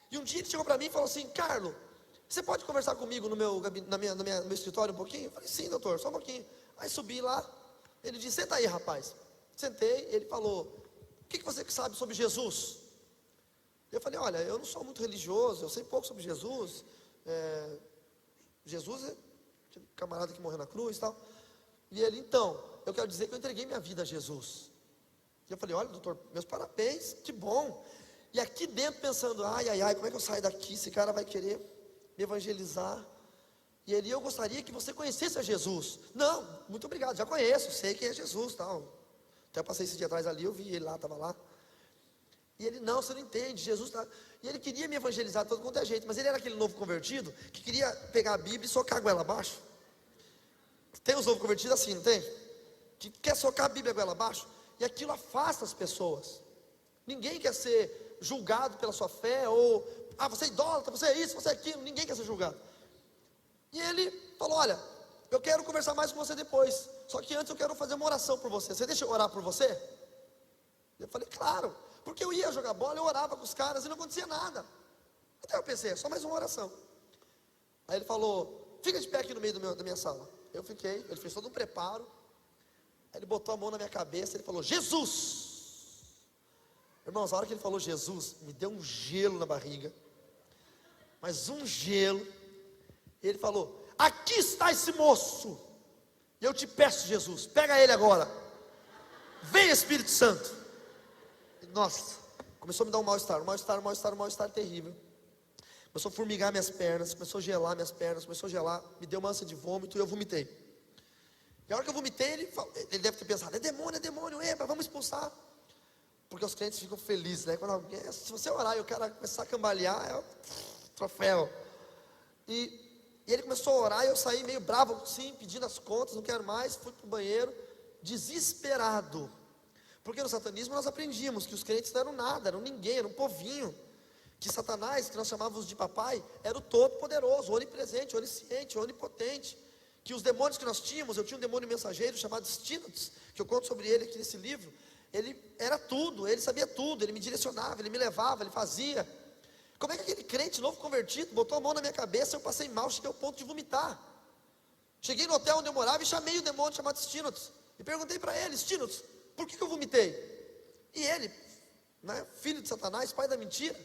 E um dia ele chegou para mim e falou assim, Carlos, você pode conversar comigo no meu escritório um pouquinho? Eu falei, sim, doutor, só um pouquinho. Aí subi lá, ele disse, senta aí, rapaz. Sentei, ele falou, o que você sabe sobre Jesus? Eu falei, olha, eu não sou muito religioso, eu sei pouco sobre Jesus. Jesus é aquele camarada que morreu na cruz e tal. E ele, então, eu quero dizer que eu entreguei minha vida a Jesus. E eu falei, olha, doutor, meus parabéns, que bom. E aqui dentro pensando, ai, como é que eu saio daqui? Esse cara vai querer me evangelizar. E ele, eu gostaria que você conhecesse a Jesus. Não, muito obrigado, já conheço, sei quem é Jesus, tal. Até eu passei esse dia atrás ali, eu vi ele lá, estava lá. E ele, não, você não entende, Jesus está... E ele queria me evangelizar de todo quanto é jeito, mas ele era aquele novo convertido, que queria pegar a Bíblia e socar a goela abaixo. Tem os novos convertidos assim, não tem? Que quer socar a Bíblia a goela abaixo, e aquilo afasta as pessoas. Ninguém quer ser julgado pela sua fé, ou, você é idólatra, você é isso, você é aquilo, ninguém quer ser julgado. E ele falou, olha, eu quero conversar mais com você depois, só que antes eu quero fazer uma oração por você, você deixa eu orar por você? Eu falei, claro, porque eu ia jogar bola, eu orava com os caras e não acontecia nada. Até eu pensei, é só mais uma oração. Aí ele falou, fica de pé aqui no meio da minha sala. Eu fiquei, ele fez todo um preparo, aí ele botou a mão na minha cabeça, ele falou, Jesus! Irmãos, a hora que ele falou Jesus, me deu um gelo na barriga, mas um gelo. Ele falou, aqui está esse moço, e eu te peço, Jesus, pega ele agora, vem Espírito Santo. E, nossa, começou a me dar um mal-estar terrível. Começou a formigar minhas pernas, começou a gelar minhas pernas, começou a gelar, me deu uma ânsia de vômito e eu vomitei. E a hora que eu vomitei, ele deve ter pensado, é demônio, epa, vamos expulsar. Porque os crentes ficam felizes, né? Quando alguém, se você orar e o cara começar a cambalear, é o troféu. E ele começou a orar e eu saí meio bravo, sim, pedindo as contas, não quero mais, fui para o banheiro, desesperado. Porque no satanismo nós aprendíamos que os crentes não eram nada, eram ninguém, eram um povinho. Que Satanás, que nós chamávamos de papai, era o todo-poderoso, onipresente, onisciente, onipotente. Que os demônios que nós tínhamos, eu tinha um demônio mensageiro chamado Stínotes, que eu conto sobre ele aqui nesse livro. Ele era tudo, ele sabia tudo, ele me direcionava, ele me levava, ele fazia. Como é que aquele crente novo convertido botou a mão na minha cabeça, eu passei mal, cheguei ao ponto de vomitar. Cheguei no hotel onde eu morava e chamei o demônio chamado Stínotes. E perguntei para ele: Stínotes, por que eu vomitei? E ele, né, filho de Satanás, pai da mentira: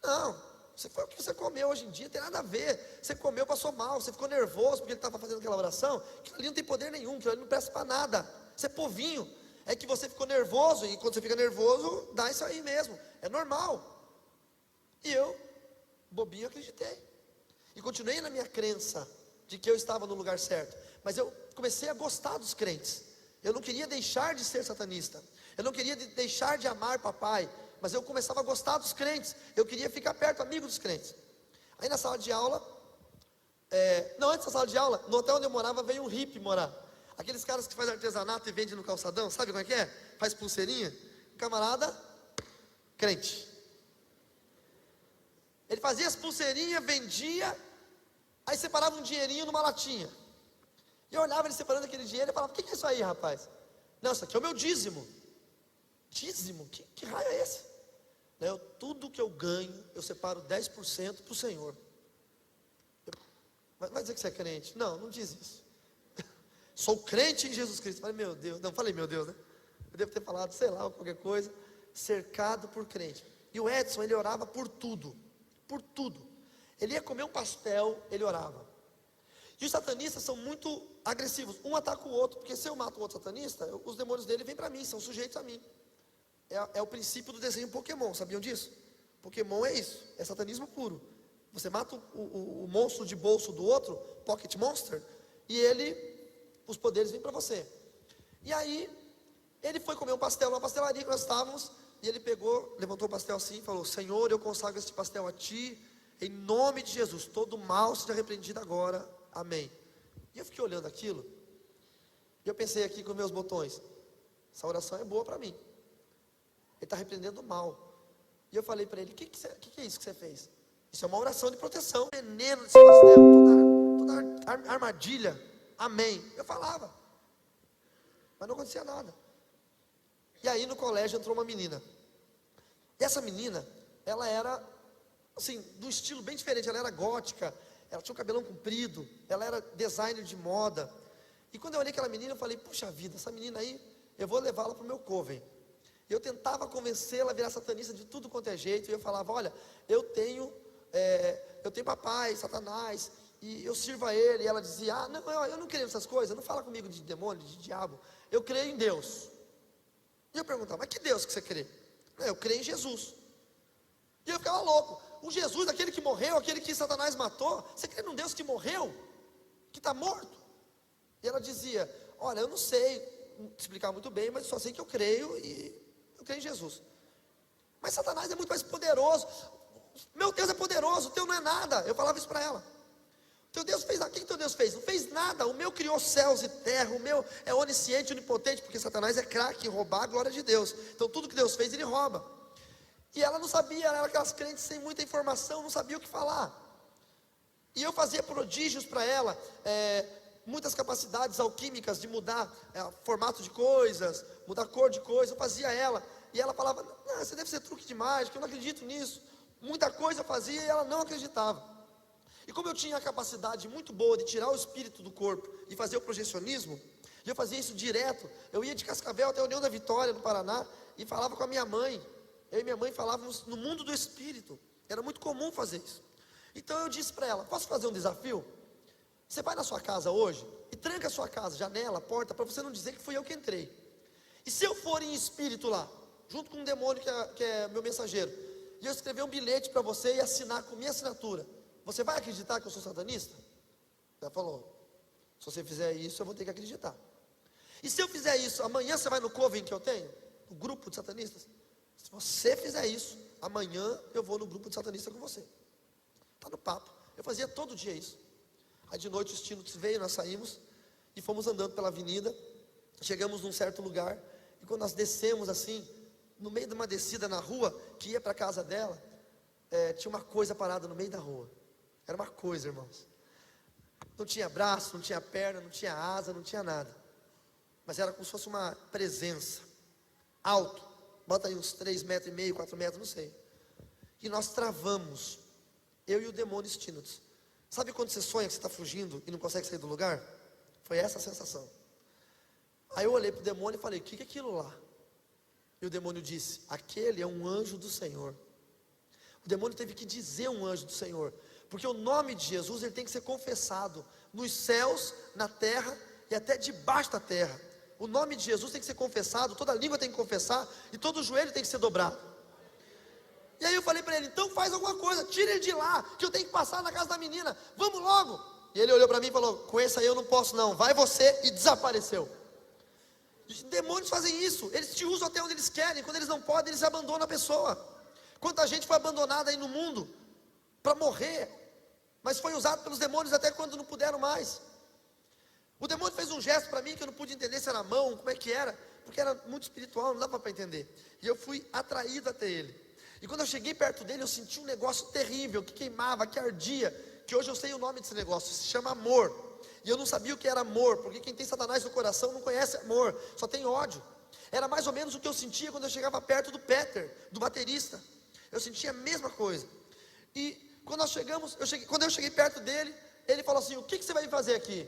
não, você foi o que você comeu hoje em dia, não tem nada a ver. Você comeu, passou mal, você ficou nervoso porque ele estava fazendo aquela oração. Aquilo ali não tem poder nenhum, aquilo ali não presta para nada. Você é povinho. É que você ficou nervoso, e quando você fica nervoso, dá isso aí mesmo, é normal. E eu, bobinho, acreditei. E continuei na minha crença de que eu estava no lugar certo. Mas eu comecei a gostar dos crentes. Eu não queria deixar de ser satanista. Eu não queria deixar de amar papai. Mas eu começava a gostar dos crentes. Eu queria ficar perto, amigo dos crentes. Aí na sala de aula, antes da sala de aula, no hotel onde eu morava, veio um hippie morar. Aqueles caras que fazem artesanato e vendem no calçadão, sabe como é que é? Faz pulseirinha. Camarada, crente. Ele fazia as pulseirinhas, vendia, aí separava um dinheirinho numa latinha. E eu olhava ele separando aquele dinheiro e falava: o que é isso aí, rapaz? Não, isso aqui é o meu dízimo. Dízimo? Que raio é esse? Tudo que eu ganho, eu separo 10% para o Senhor. Vai dizer que você é crente? Não, não diz isso. Sou crente em Jesus Cristo. Falei, meu Deus, não falei meu Deus, né? Eu devo ter falado, sei lá, qualquer coisa. Cercado por crente. E o Edson, ele orava por tudo. Por tudo. Ele ia comer um pastel, ele orava. E os satanistas são muito agressivos. Um ataca o outro, porque se eu mato um outro satanista, os demônios dele vêm para mim, são sujeitos a mim. É o princípio do desenho Pokémon, sabiam disso? Pokémon é isso, é satanismo puro. Você mata o monstro de bolso do outro, Pocket Monster, e os poderes vêm para você. E aí, ele foi comer um pastel numa pastelaria que nós estávamos, e ele pegou, levantou o pastel assim e falou: Senhor, eu consagro este pastel a Ti, em nome de Jesus, todo mal seja repreendido agora, amém. E eu fiquei olhando aquilo, e eu pensei aqui com meus botões: essa oração é boa para mim. Ele está repreendendo o mal. E eu falei para ele: o que é isso que você fez? Isso é uma oração de proteção. Veneno desse pastel, toda armadilha, amém. Eu falava, mas não acontecia nada. E aí no colégio entrou uma menina. E essa menina, ela era assim, de um estilo bem diferente. Ela era gótica, ela tinha um cabelão comprido, ela era designer de moda. E quando eu olhei aquela menina, eu falei: puxa vida, essa menina aí, eu vou levá-la para o meu coven. Eu tentava convencê-la a virar satanista de tudo quanto é jeito. E eu falava: olha, eu tenho papai, Satanás, e eu sirvo a ele. E ela dizia: ah, não, eu não creio nessas coisas, não fala comigo de demônio, de diabo, eu creio em Deus. E eu perguntava: mas que Deus que você crê? Eu creio em Jesus. E eu ficava louco: o Jesus, aquele que morreu, aquele que Satanás matou, você crê num Deus que morreu, que está morto? E ela dizia: olha, eu não sei explicar muito bem, mas só sei que eu creio, e eu creio em Jesus. Mas Satanás é muito mais poderoso. Meu Deus é poderoso, o teu não é nada. Eu falava isso para ela. Teu Deus fez nada. O que teu Deus fez? Não fez nada. O meu criou céus e terra. O meu é onisciente, onipotente. Porque Satanás é craque em roubar a glória de Deus. Então tudo que Deus fez, ele rouba. E ela não sabia, ela era aquelas crentes sem muita informação, não sabia o que falar. E eu fazia prodígios para ela, muitas capacidades alquímicas de mudar formato de coisas, mudar cor de coisas. Eu fazia ela. E ela falava: não, você deve ser truque de mágica, eu não acredito nisso. Muita coisa eu fazia e ela não acreditava. E como eu tinha a capacidade muito boa de tirar o espírito do corpo e fazer o projecionismo, e eu fazia isso direto, eu ia de Cascavel até a União da Vitória, no Paraná, e falava com a minha mãe. Eu e minha mãe falávamos no mundo do espírito. Era muito comum fazer isso. Então eu disse para ela: posso fazer um desafio? Você vai na sua casa hoje e tranca a sua casa, janela, porta, para você não dizer que fui eu que entrei. E se eu for em espírito lá, junto com um demônio que é meu mensageiro, e eu escrever um bilhete para você e assinar com minha assinatura, você vai acreditar que eu sou satanista? Ela falou: se você fizer isso, eu vou ter que acreditar. E se eu fizer isso, amanhã você vai no coven que eu tenho, no grupo de satanistas? Se você fizer isso, amanhã eu vou no grupo de satanistas com você. Está no papo. Eu fazia todo dia isso. Aí de noite o Stínotes veio, nós saímos e fomos andando pela avenida. Chegamos num certo lugar, e quando nós descemos assim, no meio de uma descida na rua que ia para a casa dela, tinha uma coisa parada no meio da rua. Era uma coisa, irmãos. Não tinha braço, não tinha perna, não tinha asa, não tinha nada. Mas era como se fosse uma presença. Alto. Bota aí uns 3,5 metros, 4 metros, não sei. E nós travamos. Eu e o demônio Stinotus. Sabe quando você sonha que você está fugindo e não consegue sair do lugar? Foi essa a sensação. Aí eu olhei para o demônio e falei, o que é aquilo lá? E o demônio disse, aquele é um anjo do Senhor. O demônio teve que dizer um anjo do Senhor. Porque o nome de Jesus, ele tem que ser confessado nos céus, na terra e até debaixo da terra. O nome de Jesus tem que ser confessado, toda língua tem que confessar e todo joelho tem que ser dobrado. E aí eu falei para ele, então faz alguma coisa, tira ele de lá, que eu tenho que passar na casa da menina, vamos logo. E ele olhou para mim e falou, com esse aí eu não posso não, vai você, e desapareceu. Os demônios fazem isso, eles te usam até onde eles querem, quando eles não podem, eles abandonam a pessoa. Quanta gente foi abandonada aí no mundo, para morrer, mas foi usado pelos demônios até quando não puderam mais. O demônio fez um gesto para mim que eu não pude entender se era mão, como é que era, porque era muito espiritual, não dava para entender. E eu fui atraído até ele. E quando eu cheguei perto dele, eu senti um negócio terrível, que queimava, que ardia, que hoje eu sei o nome desse negócio, se chama amor. E eu não sabia o que era amor, porque quem tem Satanás no coração não conhece amor, só tem ódio. Era mais ou menos o que eu sentia quando eu chegava perto do Peter, do baterista. Eu sentia a mesma coisa. E quando quando eu cheguei perto dele, ele falou assim, o que você vai fazer aqui?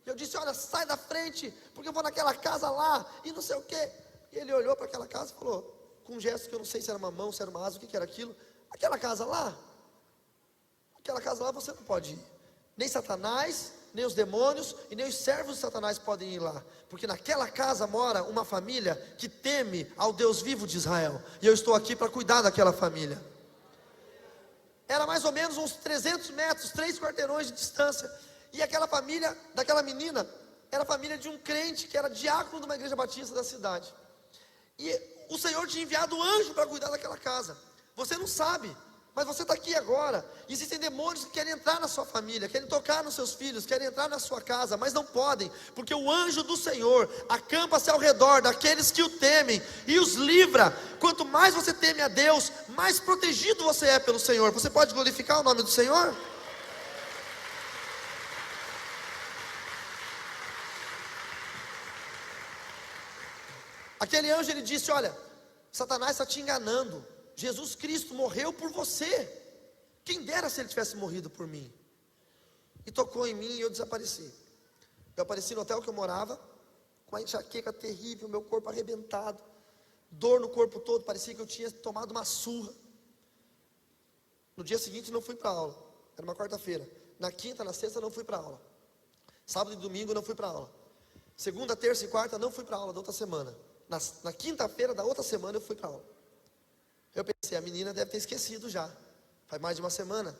Eu disse, olha, sai da frente, porque eu vou naquela casa lá, e não sei o quê. E ele olhou para aquela casa e falou, com um gesto que eu não sei se era uma mão, se era uma asa, o que era aquilo. Aquela casa lá você não pode ir. Nem Satanás, nem os demônios, e nem os servos de Satanás podem ir lá. Porque naquela casa mora uma família que teme ao Deus vivo de Israel. E eu estou aqui para cuidar daquela família. Era mais ou menos uns 300 metros, 3 quarteirões de distância. E aquela família, daquela menina, era a família de um crente que era diácono de uma igreja batista da cidade. E o Senhor tinha enviado um anjo para cuidar daquela casa. Você não sabe, mas você está aqui agora. Existem demônios que querem entrar na sua família, querem tocar nos seus filhos, querem entrar na sua casa, mas não podem, porque o anjo do Senhor acampa-se ao redor daqueles que o temem e os livra. Quanto mais você teme a Deus, mais protegido você é pelo Senhor. Você pode glorificar o nome do Senhor? Aquele anjo, ele disse, olha, Satanás está te enganando, Jesus Cristo morreu por você, quem dera se ele tivesse morrido por mim. E tocou em mim e eu desapareci. Eu apareci no hotel que eu morava, com uma enxaqueca terrível, meu corpo arrebentado, dor no corpo todo, parecia que eu tinha tomado uma surra. No dia seguinte não fui para aula, era uma quarta-feira. Na quinta, na sexta não fui para aula. Sábado e domingo não fui para aula. Segunda, terça e quarta não fui para aula da outra semana. Na quinta-feira da outra semana eu fui para aula. Eu pensei, a menina deve ter esquecido já. Faz mais de uma semana.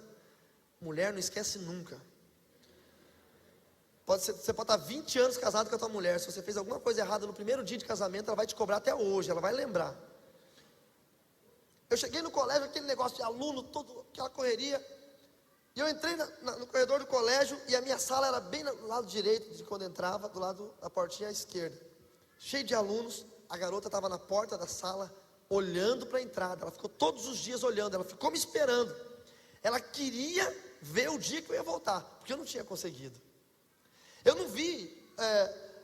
Mulher não esquece nunca. Você pode estar 20 anos casado com a tua mulher. Se você fez alguma coisa errada no primeiro dia de casamento, ela vai te cobrar até hoje, ela vai lembrar. Eu cheguei no colégio, aquele negócio de aluno, toda aquela correria. E eu entrei no corredor do colégio, e a minha sala era bem do lado direito de quando entrava, do lado da portinha à esquerda. Cheio de alunos. A garota estava na porta da sala, olhando para a entrada. Ela ficou todos os dias olhando, ela ficou me esperando. Ela queria ver o dia que eu ia voltar, porque eu não tinha conseguido. Eu não vi,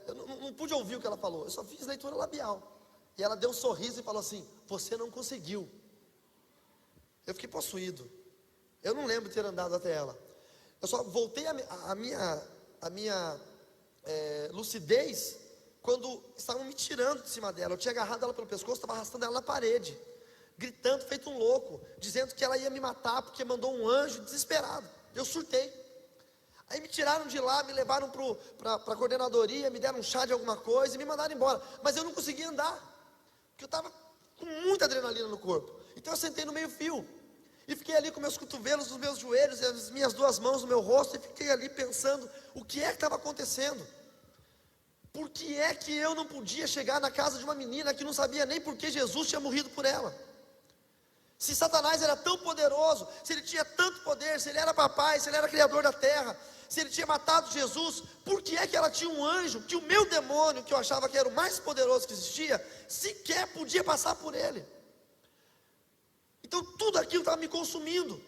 eu não pude ouvir o que ela falou, eu só fiz leitura labial. E ela deu um sorriso e falou assim, você não conseguiu. Eu fiquei possuído. Eu não lembro de ter andado até ela. Eu só voltei a minha lucidez quando estavam me tirando de cima dela. Eu tinha agarrado ela pelo pescoço, estava arrastando ela na parede, gritando, feito um louco, dizendo que ela ia me matar, porque mandou um anjo, desesperado. Eu surtei. Aí me tiraram de lá, me levaram para a coordenadoria, me deram um chá de alguma coisa e me mandaram embora. Mas eu não conseguia andar, porque eu estava com muita adrenalina no corpo. Então eu sentei no meio fio e fiquei ali com meus cotovelos nos meus joelhos e as minhas 2 mãos no meu rosto, e fiquei ali pensando o que é que estava acontecendo. Por que é que eu não podia chegar na casa de uma menina que não sabia nem por que Jesus tinha morrido por ela? Se Satanás era tão poderoso, se ele tinha tanto poder, se ele era papai, se ele era criador da terra, se ele tinha matado Jesus, por que é que ela tinha um anjo, que o meu demônio, que eu achava que era o mais poderoso que existia, sequer podia passar por ele? Então tudo aquilo aquilo estava me consumindo.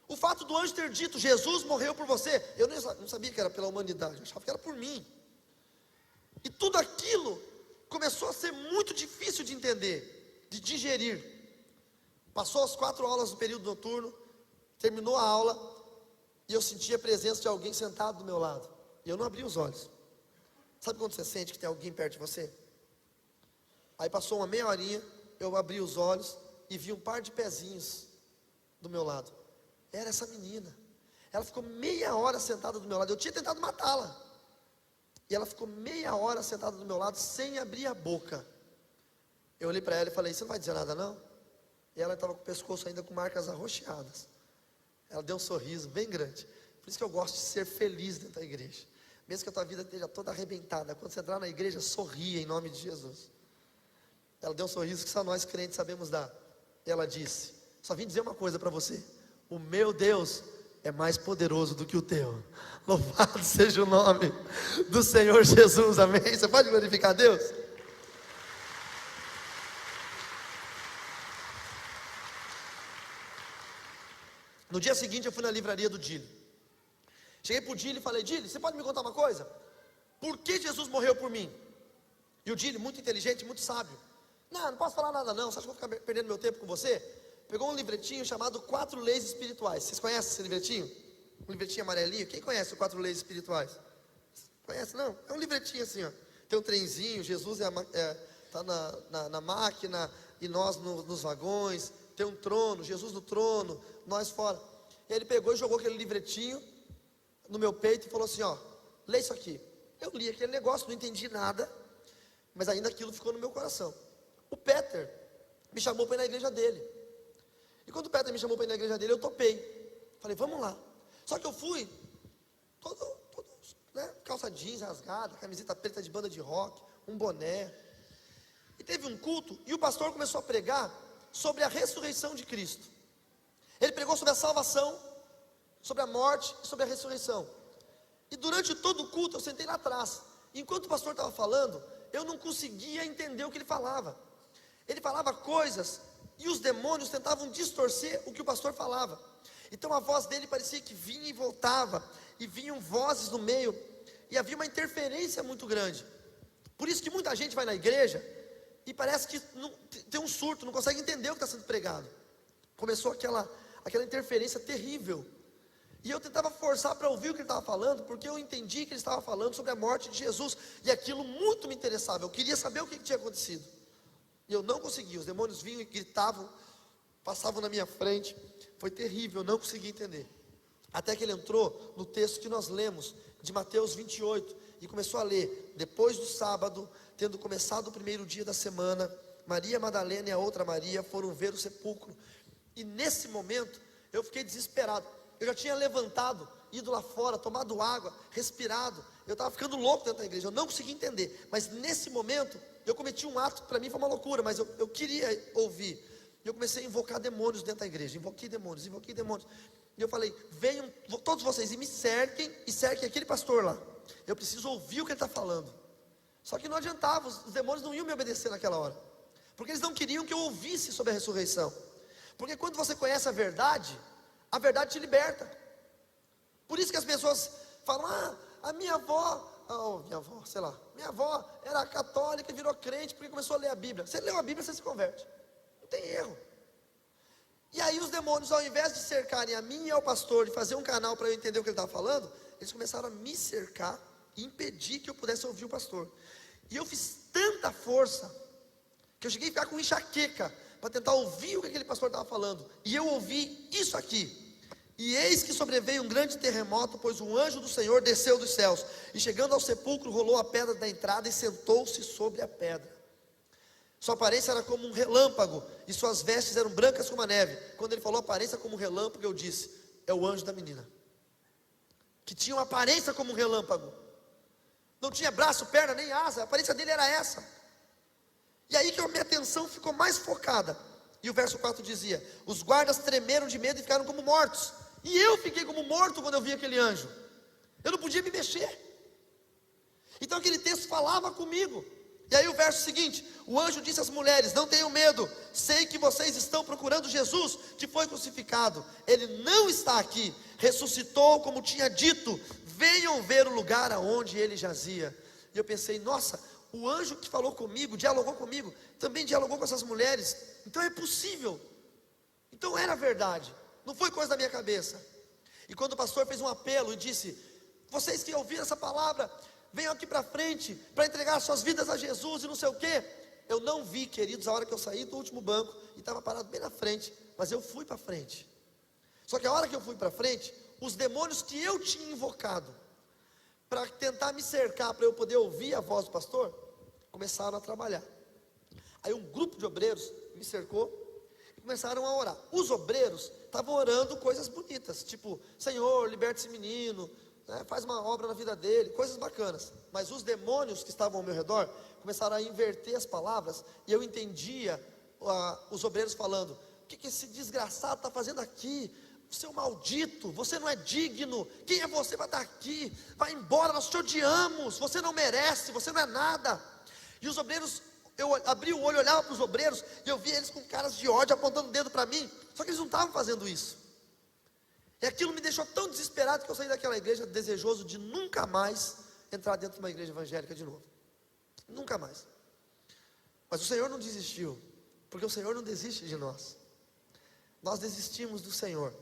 O fato do anjo ter dito, Jesus morreu por você, eu não sabia que era pela humanidade, eu achava que era por mim. E tudo aquilo começou a ser muito difícil de entender, de digerir. Passou as 4 aulas do período noturno, terminou a aula, e eu senti a presença de alguém sentado do meu lado. E eu não abri os olhos. Sabe quando você sente que tem alguém perto de você? Aí passou uma meia horinha, eu abri os olhos e vi um par de pezinhos do meu lado. Era essa menina. Ela ficou meia hora sentada do meu lado. Eu tinha tentado matá-la. E ela ficou meia hora sentada do meu lado sem abrir a boca. Eu olhei para ela e falei, você não vai dizer nada não? E ela estava com o pescoço ainda com marcas arroxeadas. Ela deu um sorriso bem grande. Por isso que eu gosto de ser feliz dentro da igreja. Mesmo que a tua vida esteja toda arrebentada, quando você entrar na igreja, sorria em nome de Jesus. Ela deu um sorriso que só nós crentes sabemos dar. Ela disse, só vim dizer uma coisa para você. O meu Deus é mais poderoso do que o teu. Louvado seja o nome do Senhor Jesus, amém? Você pode glorificar a Deus? No dia seguinte eu fui na livraria do Dili. Cheguei para o Dili e falei, Dili, você pode me contar uma coisa? Por que Jesus morreu por mim? E o Dili, muito inteligente, muito sábio. Não posso falar nada não, você acha que eu vou ficar perdendo meu tempo com você? Pegou um livretinho chamado 4 Leis Espirituais. Vocês conhecem esse livretinho? Um livretinho amarelinho. Quem conhece o 4 Leis Espirituais? Conhece? Não? É um livretinho assim, ó. Tem um trenzinho, Jesus está na máquina e nós nos vagões. Tem um trono, Jesus no trono, nós fora. E ele pegou e jogou aquele livretinho no meu peito e falou assim, ó, lê isso aqui. Eu li aquele negócio, não entendi nada, mas ainda aquilo ficou no meu coração. O Peter me chamou para ir na igreja dele. E quando o Peter me chamou para ir na igreja dele, eu topei. Falei, vamos lá. Só que eu fui todo né, calça jeans rasgada, camiseta preta de banda de rock, um boné. E teve um culto e o pastor começou a pregar sobre a ressurreição de Cristo. Ele pregou sobre a salvação, sobre a morte e sobre a ressurreição. E durante todo o culto eu sentei lá atrás. E enquanto o pastor estava falando, eu não conseguia entender o que ele falava. Ele falava coisas e os demônios tentavam distorcer o que o pastor falava. Então a voz dele parecia que vinha e voltava, e vinham vozes no meio, e havia uma interferência muito grande. Por isso que muita gente vai na igreja e parece que tem um surto, não consegue entender o que está sendo pregado. Começou aquela interferência terrível. E eu tentava forçar para ouvir o que ele estava falando, porque eu entendi que ele estava falando sobre a morte de Jesus, e aquilo muito me interessava. Eu queria saber o que tinha acontecido. E eu não conseguia, os demônios vinham e gritavam, passavam na minha frente, foi terrível, eu não conseguia entender. Até que ele entrou no texto que nós lemos, de Mateus 28, e começou a ler, depois do sábado, tendo começado o primeiro dia da semana, Maria Madalena e a outra Maria foram ver o sepulcro, e nesse momento, eu fiquei desesperado. Eu já tinha levantado, ido lá fora, tomado água, respirado, eu estava ficando louco dentro da igreja, eu não conseguia entender, mas nesse momento, eu cometi um ato, para mim foi uma loucura, mas eu queria ouvir. E eu comecei a invocar demônios dentro da igreja, invoquei demônios. E eu falei, venham todos vocês e me cerquem, e cerquem aquele pastor lá. Eu preciso ouvir o que ele está falando. Só que não adiantava, os demônios não iam me obedecer naquela hora, porque eles não queriam que eu ouvisse sobre a ressurreição. Porque quando você conhece a verdade te liberta. Por isso que as pessoas falam, a minha avó, minha avó era católica e virou crente porque começou a ler a Bíblia. Você leu a Bíblia, você se converte, não tem erro. E aí os demônios, ao invés de cercarem a mim e ao pastor, de fazer um canal para eu entender o que ele estava falando, eles começaram a me cercar e impedir que eu pudesse ouvir o pastor. E eu fiz tanta força, que eu cheguei a ficar com enxaqueca, para tentar ouvir o que aquele pastor estava falando. E eu ouvi isso aqui: e eis que sobreveio um grande terremoto, pois um anjo do Senhor desceu dos céus, e chegando ao sepulcro, rolou a pedra da entrada, e sentou-se sobre a pedra. Sua aparência era como um relâmpago, e suas vestes eram brancas como a neve. Quando ele falou aparência como um relâmpago, eu disse, é o anjo da menina, que tinha uma aparência como um relâmpago, não tinha braço, perna, nem asa, a aparência dele era essa. E aí que a minha atenção ficou mais focada. E o verso 4 dizia, os guardas tremeram de medo e ficaram como mortos. E eu fiquei como morto quando eu vi aquele anjo. Eu não podia me mexer. Então aquele texto falava comigo. E aí o verso seguinte: o anjo disse às mulheres: não tenham medo, sei que vocês estão procurando Jesus, que foi crucificado. Ele não está aqui, ressuscitou como tinha dito, venham ver o lugar aonde ele jazia. E eu pensei, nossa, o anjo que falou comigo, dialogou comigo, também dialogou com essas mulheres, então é possível, então era verdade, não foi coisa da minha cabeça. E quando o pastor fez um apelo e disse: vocês que ouviram essa palavra, venham aqui para frente, para entregar suas vidas a Jesus e não sei o que. Eu não vi, queridos, a hora que eu saí do último banco, e estava parado bem na frente, mas eu fui para frente. Só que a hora que eu fui para frente, os demônios que eu tinha invocado, para tentar me cercar, para eu poder ouvir a voz do pastor, começaram a trabalhar. Aí um grupo de obreiros me cercou, e começaram a orar. Os obreiros estavam orando coisas bonitas, tipo: Senhor, liberte esse menino, né, faz uma obra na vida dele, coisas bacanas. Mas os demônios que estavam ao meu redor começaram a inverter as palavras, e eu entendia os obreiros falando: o que esse desgraçado está fazendo aqui? Seu maldito, você não é digno, quem é você para estar aqui? Vai embora, nós te odiamos, você não merece, você não é nada. E os obreiros, eu abri o olho, olhava para os obreiros, e eu via eles com caras de ódio, apontando o dedo para mim, só que eles não estavam fazendo isso. E aquilo me deixou tão desesperado que eu saí daquela igreja desejoso de nunca mais entrar dentro de uma igreja evangélica de novo. Nunca mais. Mas o Senhor não desistiu, porque o Senhor não desiste de nós. Nós desistimos do Senhor,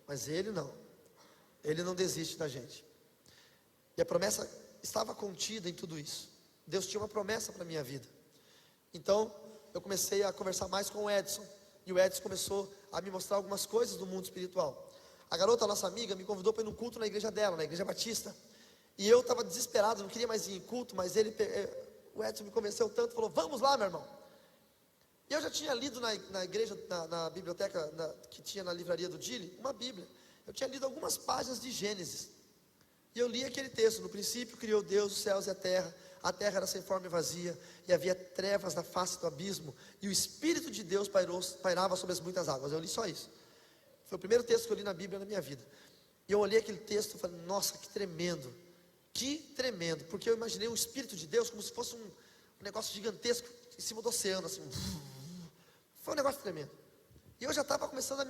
mas Ele não. Ele não desiste da gente. E a promessa estava contida em tudo isso. Deus tinha uma promessa para a minha vida. Então eu comecei a conversar mais com o Edson, e o Edson começou a me mostrar algumas coisas do mundo espiritual. A garota, nossa amiga, me convidou para ir num culto na igreja dela, na igreja batista. E eu estava desesperado, não queria mais ir em culto, mas o Edson me convenceu tanto, falou: vamos lá, meu irmão. E eu já tinha lido na igreja, na biblioteca que tinha na livraria do Dili, uma Bíblia. Eu tinha lido algumas páginas de Gênesis. E eu li aquele texto: no princípio criou Deus os céus e a terra era sem forma e vazia, e havia trevas na face do abismo, e o Espírito de Deus pairava sobre as muitas águas. Eu li só isso. Foi o primeiro texto que eu li na Bíblia na minha vida. E eu olhei aquele texto e falei: nossa, que tremendo, porque eu imaginei o Espírito de Deus como se fosse um negócio gigantesco em cima do oceano, assim. Foi um negócio tremendo. E eu já estava começando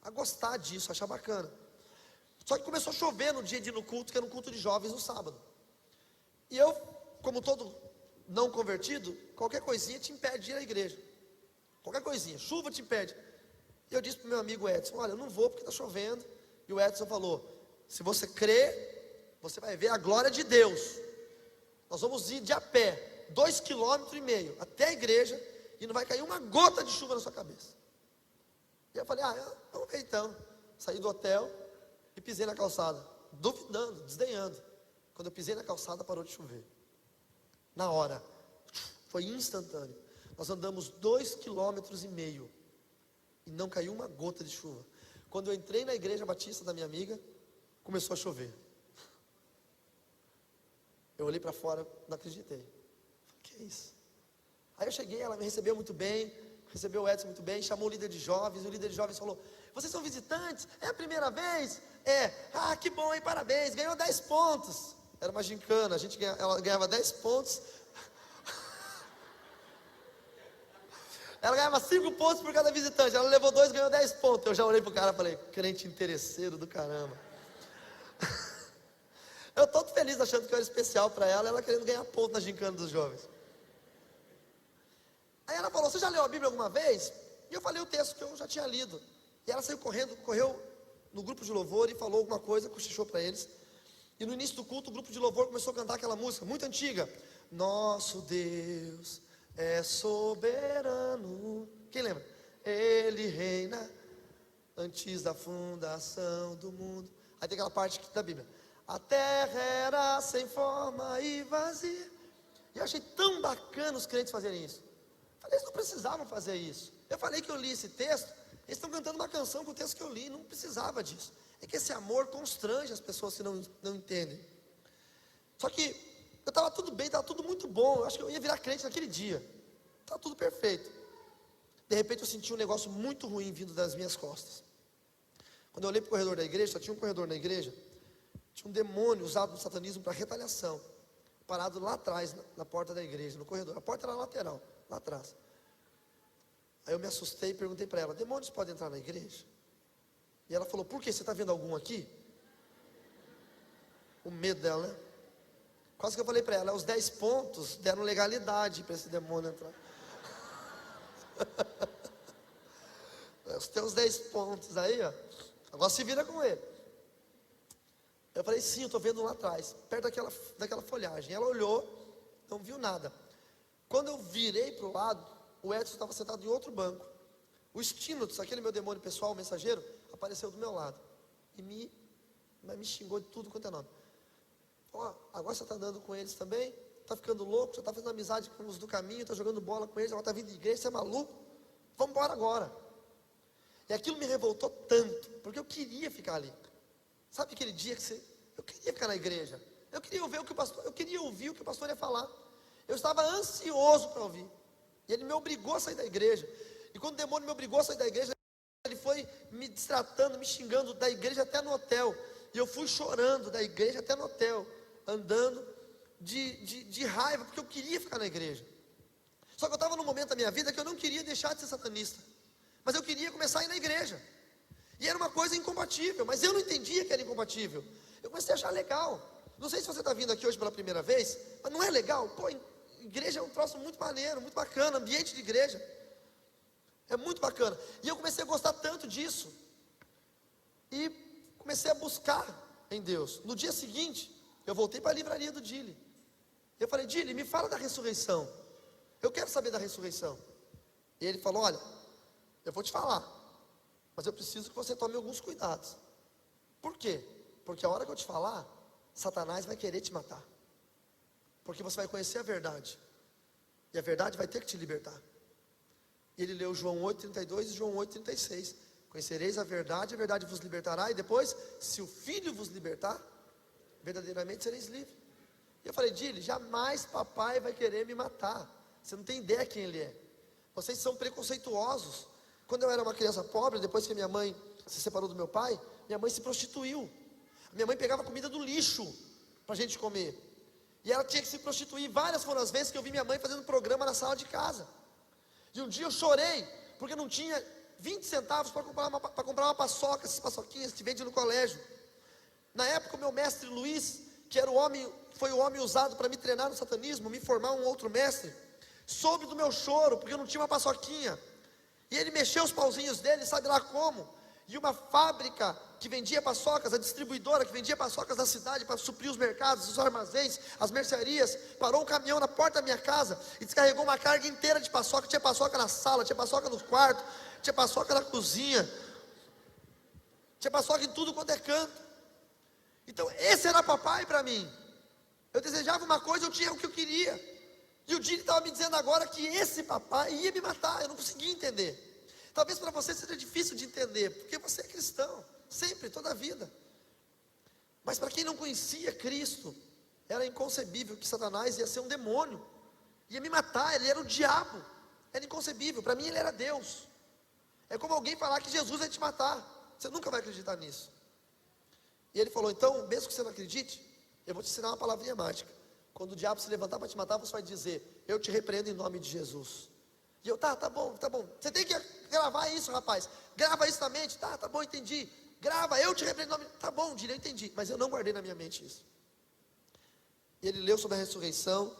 a gostar disso, a achar bacana. Só que começou a chover no dia de ir no culto, que era um culto de jovens no sábado. E eu, como todo não convertido, qualquer coisinha te impede de ir à igreja. Qualquer coisinha, chuva te impede. E eu disse para o meu amigo Edson: olha, eu não vou porque está chovendo. E o Edson falou: se você crê, você vai ver a glória de Deus. Nós vamos ir de a pé, 2,5 km até a igreja, e não vai cair uma gota de chuva na sua cabeça. E eu falei: vamos ver então. Saí do hotel e pisei na calçada, duvidando, desdenhando. Quando eu pisei na calçada, parou de chover. Na hora, foi instantâneo. Nós andamos 2,5 km e não caiu uma gota de chuva. Quando eu entrei na igreja batista da minha amiga, começou a chover. Eu olhei para fora, não acreditei. Falei: que é isso? Aí eu cheguei, ela me recebeu muito bem, recebeu o Edson muito bem, chamou o líder de jovens. O líder de jovens falou: vocês são visitantes? É a primeira vez? É. Ah, que bom, hein? Parabéns, ganhou 10 pontos. Era uma gincana, ela ganhava 10 pontos. Ela ganhava 5 pontos por cada visitante. Ela levou 2, ganhou 10 pontos. Eu já olhei pro cara e falei: crente interesseiro do caramba. Eu todo feliz achando que eu era especial para ela, ela querendo ganhar ponto na gincana dos jovens. Aí ela falou: você já leu a Bíblia alguma vez? E eu falei o texto que eu já tinha lido. E ela saiu correndo, correu no grupo de louvor e falou alguma coisa, cochichou para eles. E no início do culto, o grupo de louvor começou a cantar aquela música muito antiga: nosso Deus é soberano. Quem lembra? Ele reina antes da fundação do mundo. Aí tem aquela parte da Bíblia: a terra era sem forma e vazia. E eu achei tão bacana os crentes fazerem isso. Falei: eles não precisavam fazer isso. Eu falei que eu li esse texto, eles estão cantando uma canção com o texto que eu li, não precisava disso. É que esse amor constrange as pessoas que não entendem. Só que eu estava tudo bem, estava tudo muito bom. Eu acho que eu ia virar crente naquele dia. Estava tudo perfeito. De repente eu senti um negócio muito ruim vindo das minhas costas. Quando eu olhei para o corredor da igreja, só tinha um corredor na igreja. Tinha um demônio usado no satanismo para retaliação. parado lá atrás, na porta da igreja, no corredor. A porta era lateral, lá atrás. Aí eu me assustei e perguntei para ela: demônios podem entrar na igreja? E ela falou: por quê? Você está vendo algum aqui? O medo dela, né? Quase que eu falei para ela: os 10 pontos deram legalidade para esse demônio entrar. Os teus 10 pontos aí, ó, agora se vira com ele. Eu falei: sim, eu estou vendo lá atrás, perto daquela folhagem. Ela olhou, não viu nada. Quando eu virei para o lado, o Edson estava sentado em outro banco. O Stinotus, aquele meu demônio pessoal, o mensageiro, apareceu do meu lado e me xingou de tudo quanto é nome. Ó, agora você está andando com eles também? Está ficando louco? Já está fazendo amizade com os do caminho? Está jogando bola com eles? Agora está vindo de igreja? Você é maluco? Vamos embora agora. E aquilo me revoltou tanto, porque eu queria ficar ali. Sabe aquele dia que eu queria ficar na igreja? Eu queria ouvir o que o pastor ia falar. Eu estava ansioso para ouvir. E ele me obrigou a sair da igreja. E quando o demônio me obrigou a sair da igreja, ele foi me destratando, me xingando da igreja até no hotel. E eu fui chorando da igreja até no hotel, andando de raiva, porque eu queria ficar na igreja. Só que eu estava num momento da minha vida que eu não queria deixar de ser satanista, mas eu queria começar a ir na igreja. E era uma coisa incompatível, mas eu não entendia que era incompatível. Eu comecei a achar legal. Não sei se você está vindo aqui hoje pela primeira vez, mas não é legal? Pô, igreja é um troço muito maneiro, muito bacana, ambiente de igreja é muito bacana. E eu comecei a gostar tanto disso, e comecei a buscar em Deus. No dia seguinte, eu voltei para a livraria do Dili. Eu falei: Dili, me fala da ressurreição. Eu quero saber da ressurreição. E ele falou: olha, eu vou te falar, mas eu preciso que você tome alguns cuidados. Por quê? Porque a hora que eu te falar, Satanás vai querer te matar. Porque você vai conhecer a verdade, e a verdade vai ter que te libertar. E ele leu João 8,32 e João 8,36. Conhecereis a verdade vos libertará. E depois, se o Filho vos libertar, verdadeiramente sereis livres. E eu falei: Dili, jamais papai vai querer me matar. Você não tem ideia quem ele é. Vocês são preconceituosos. Quando eu era uma criança pobre, depois que minha mãe se separou do meu pai, minha mãe se prostituiu. Minha mãe pegava comida do lixo para a gente comer. E ela tinha que se prostituir. Várias foram as vezes que eu vi minha mãe fazendo programa na sala de casa. E um dia eu chorei, porque não tinha 20 centavos para comprar uma paçoca, essas paçoquinhas que vende no colégio. Na época, o meu mestre Luiz, que era foi o homem usado para me treinar no satanismo, me formar um outro mestre, soube do meu choro, porque eu não tinha uma paçoquinha. E ele mexeu os pauzinhos dele, sabe lá como? E uma fábrica que vendia paçocas, a distribuidora que vendia paçocas na cidade para suprir os mercados, os armazéns, as mercearias, parou um caminhão na porta da minha casa e descarregou uma carga inteira de paçoca. Tinha paçoca na sala, tinha paçoca no quarto, tinha paçoca na cozinha, tinha paçoca em tudo quanto é canto. Então esse era papai para mim. Eu desejava uma coisa, eu tinha o que eu queria. E o Dili estava me dizendo agora que esse papai ia me matar. Eu não conseguia entender. Talvez para você seja difícil de entender, porque você é cristão, sempre, toda a vida. Mas para quem não conhecia Cristo, era inconcebível que Satanás ia ser um demônio, ia me matar. Ele era o diabo, era inconcebível. Para mim ele era Deus. É como alguém falar que Jesus ia te matar. Você nunca vai acreditar nisso. E ele falou: então, mesmo que você não acredite, eu vou te ensinar uma palavrinha mágica. Quando o diabo se levantar para te matar, você vai dizer: eu te repreendo em nome de Jesus. E eu: tá bom. Você tem que gravar isso, rapaz. Grava isso na mente. Tá bom, entendi. Grava, eu te repreendo em nome. Tá bom, Dili, eu entendi. Mas eu não guardei na minha mente isso. E ele leu sobre a ressurreição.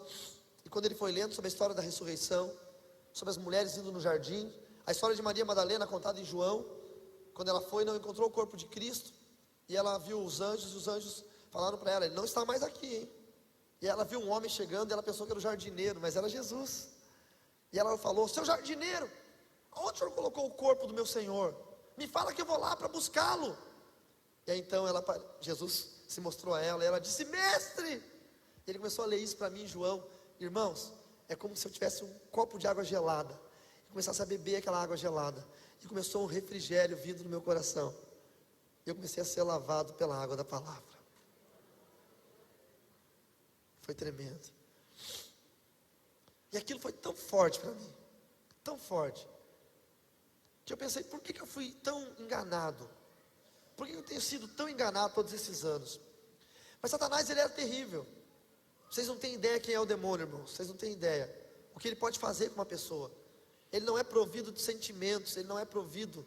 E quando ele foi lendo sobre a história da ressurreição, sobre as mulheres indo no jardim, a história de Maria Madalena contada em João, quando ela foi e não encontrou o corpo de Cristo, e ela viu os anjos falaram para ela: ele não está mais aqui, hein? E ela viu um homem chegando, e ela pensou que era o jardineiro, mas era Jesus. E ela falou: seu jardineiro, onde o senhor colocou o corpo do meu Senhor? Me fala que eu vou lá para buscá-lo. E aí então Jesus se mostrou a ela, e ela disse: mestre! E ele começou a ler isso para mim em João. Irmãos, é como se eu tivesse um copo de água gelada, e começasse a beber aquela água gelada, e começou um refrigério vindo no meu coração. E eu comecei a ser lavado pela água da palavra. Foi tremendo. E aquilo foi tão forte para mim, tão forte, que eu pensei: por que eu fui tão enganado? Por que eu tenho sido tão enganado todos esses anos? Mas Satanás, ele era terrível. Vocês não têm ideia quem é o demônio, irmãos. Vocês não têm ideia o que ele pode fazer com uma pessoa. Ele não é provido de sentimentos, ele não é provido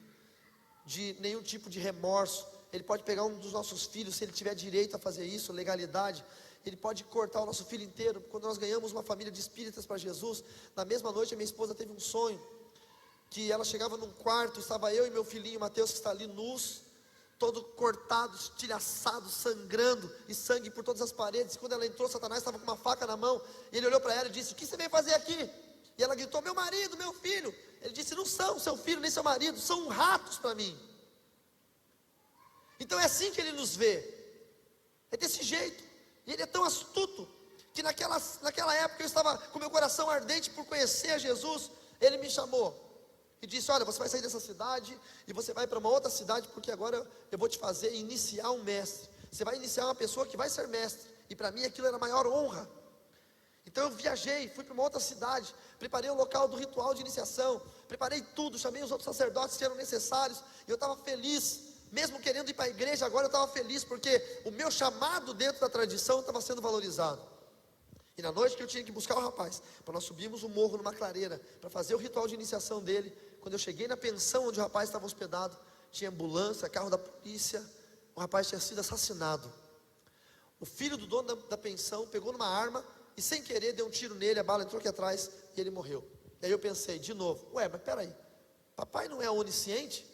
de nenhum tipo de remorso. Ele pode pegar um dos nossos filhos, se ele tiver direito a fazer isso, legalidade. Ele pode cortar o nosso filho inteiro. Quando nós ganhamos uma família de espíritas para Jesus, na mesma noite a minha esposa teve um sonho, que ela chegava num quarto, estava eu e meu filhinho Mateus, que está ali nus, todo cortado, estilhaçado, sangrando, e sangue por todas as paredes. E quando ela entrou, Satanás estava com uma faca na mão, e ele olhou para ela e disse: o que você veio fazer aqui? E ela gritou: meu marido, meu filho. Ele disse: não são seu filho nem seu marido, são ratos para mim. Então é assim que ele nos vê, é desse jeito. E ele é tão astuto, que naquela época eu estava com meu coração ardente por conhecer a Jesus. Ele me chamou e disse: olha, você vai sair dessa cidade e você vai para uma outra cidade, porque agora eu vou te fazer iniciar um mestre. Você vai iniciar uma pessoa que vai ser mestre. E para mim aquilo era a maior honra. Então eu viajei, fui para uma outra cidade, preparei o local do ritual de iniciação, preparei tudo, chamei os outros sacerdotes que eram necessários, e eu estava feliz, mesmo querendo ir para a igreja. Agora eu estava feliz, porque o meu chamado dentro da tradição estava sendo valorizado. E na noite que eu tinha que buscar o rapaz, para nós subirmos o morro numa clareira, para fazer o ritual de iniciação dele, quando eu cheguei na pensão onde o rapaz estava hospedado, tinha ambulância, carro da polícia, o rapaz tinha sido assassinado. O filho do dono da pensão pegou numa arma e sem querer deu um tiro nele, a bala entrou aqui atrás e ele morreu. E aí eu pensei de novo: ué, mas peraí, papai não é onisciente?